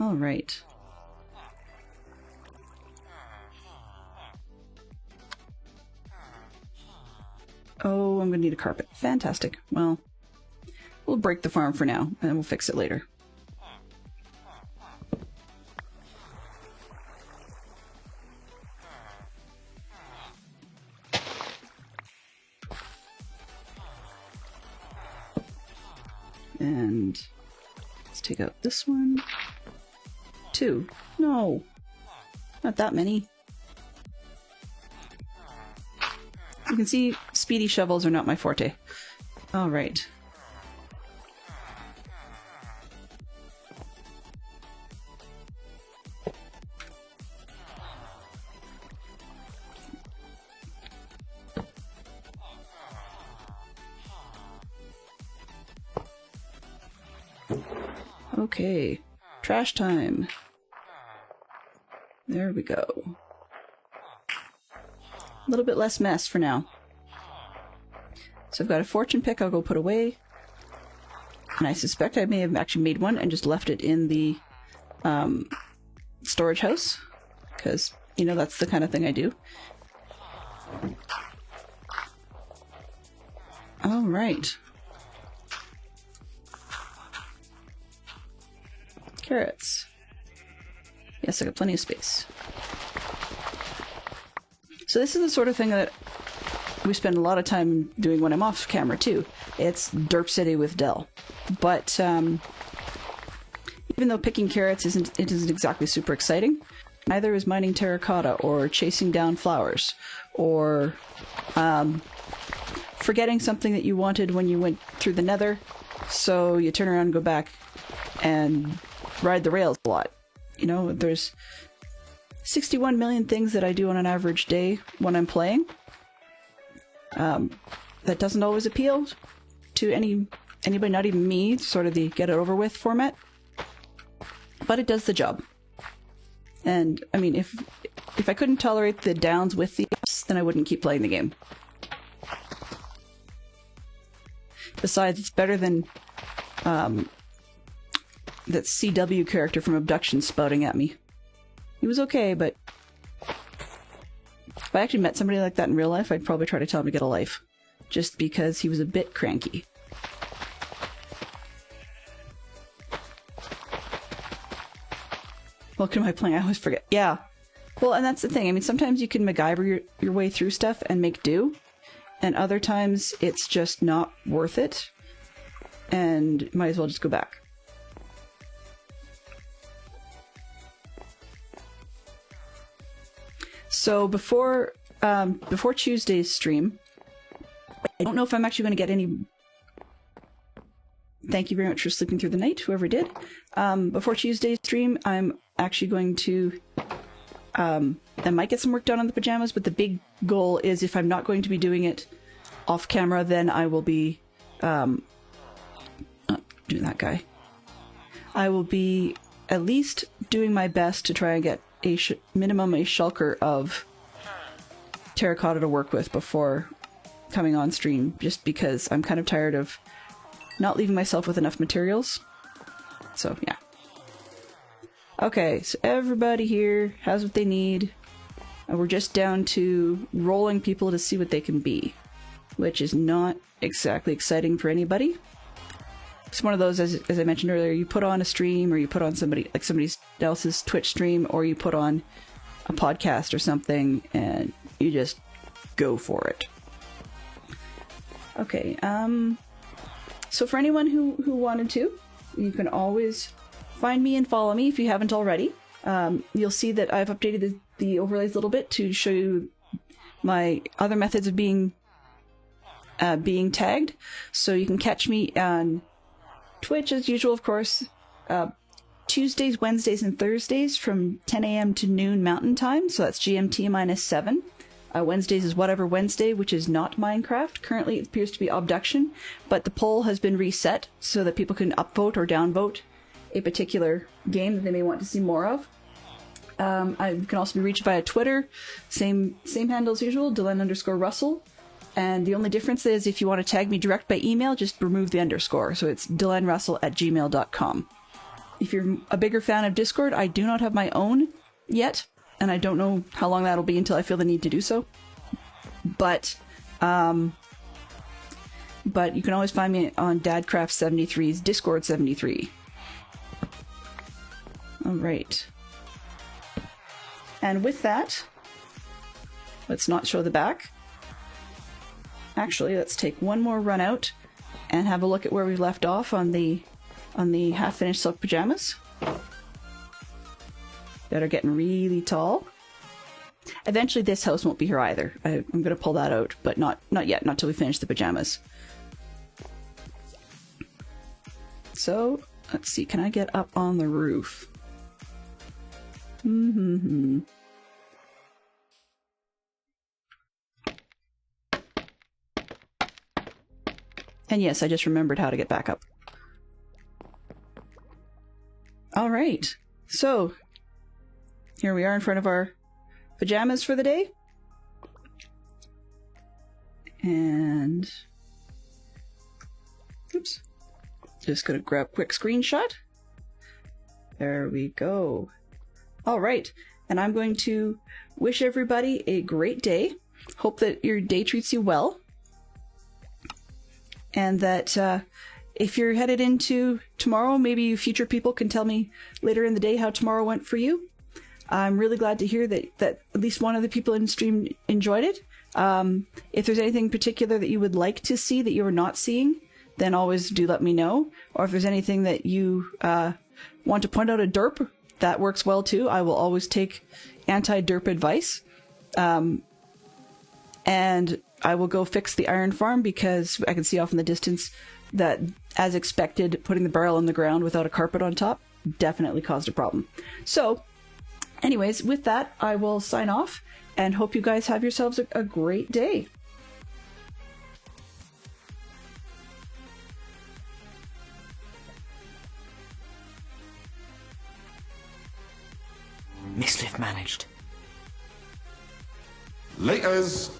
Alright. Oh, I'm gonna need a carpet. Fantastic. Well, we'll break the farm for now, and then we'll fix it later. And let's take out this one. 2. No, not that many. You can see speedy shovels are not my forte. All right. Okay, trash time. There we go. A little bit less mess for now. So I've got a fortune pick I'll go put away. And I suspect I may have actually made one and just left it in the storage house. Because, you know, that's the kind of thing I do. Alright. Carrots. Yes, I got plenty of space. So this is the sort of thing that we spend a lot of time doing when I'm off camera too. It's Derp City with Dell. But even though picking carrots isn't exactly super exciting, neither is mining terracotta or chasing down flowers or forgetting something that you wanted when you went through the nether, so you turn around and go back and ride the rails a lot. You know, there's 61 million things that I do on an average day when I'm playing. That doesn't always appeal to anybody, not even me, sort of the get it over with format. But it does the job. And, I mean, if I couldn't tolerate the downs with the ups, then I wouldn't keep playing the game. Besides, it's better than that CW character from Abduction spouting at me. He was okay, but if I actually met somebody like that in real life, I'd probably try to tell him to get a life. Just because he was a bit cranky. Welcome to my playing. I always forget. Yeah. Well, and that's the thing. I mean, sometimes you can MacGyver your way through stuff and make do. And other times it's just not worth it. And might as well just go back. So before Tuesday's stream, I don't know if I'm actually going to get any... Thank you very much for sleeping through the night, whoever did. Before Tuesday's stream, I'm actually going to... I might get some work done on the pajamas, but the big goal is if I'm not going to be doing it off camera, then I will be... doing that guy. I will be at least doing my best to try and get minimum a shulker of terracotta to work with before coming on stream, just because I'm kind of tired of not leaving myself with enough materials. So, yeah. Okay, so everybody here has what they need. And we're just down to rolling people to see what they can be, which is not exactly exciting for anybody. It's one of those, as I mentioned earlier, you put on a stream, or you put on somebody else's Twitch stream, or you put on a podcast or something, and you just go for it. Okay, so for anyone who wanted to, you can always find me and follow me if you haven't already. You'll see that I've updated the overlays a little bit to show you my other methods of being tagged. So you can catch me on Twitch as usual, of course, Tuesdays, Wednesdays, and Thursdays from 10 a.m. to noon Mountain Time, so that's GMT minus 7. Wednesdays is Whatever Wednesday, which is not Minecraft. Currently, it appears to be Obduction, but the poll has been reset so that people can upvote or downvote a particular game that they may want to see more of. I can also be reached via Twitter, same handle as usual, Dylan_Russell. And the only difference is if you want to tag me direct by email, just remove the underscore. So it's dylanrussell@gmail.com. If you're a bigger fan of Discord, I do not have my own yet, and I don't know how long that'll be until I feel the need to do so. But you can always find me on DadCraft73's Discord 73. All right. And with that, let's not show the back. Actually, let's take one more run out and have a look at where we left off on the half-finished silk pajamas that are getting really tall. Eventually, this house won't be here either. I'm going to pull that out, but not yet, not till we finish the pajamas. So, let's see, can I get up on the roof? And yes, I just remembered how to get back up. All right, so here we are in front of our pajamas for the day. And oops, just gonna grab a quick screenshot. There we go. All right, and I'm going to wish everybody a great day. Hope that your day treats you well. And that if you're headed into tomorrow, maybe future people can tell me later in the day how tomorrow went for you. I'm really glad to hear that at least one of the people in the stream enjoyed it. If there's anything particular that you would like to see that you are not seeing, then always do let me know. Or if there's anything that you want to point out a derp, that works well too. I will always take anti-derp advice. And I will go fix the iron farm because I can see off in the distance that, as expected, putting the barrel on the ground without a carpet on top definitely caused a problem. So, anyways, with that, I will sign off and hope you guys have yourselves a great day. Mislift managed. Laters!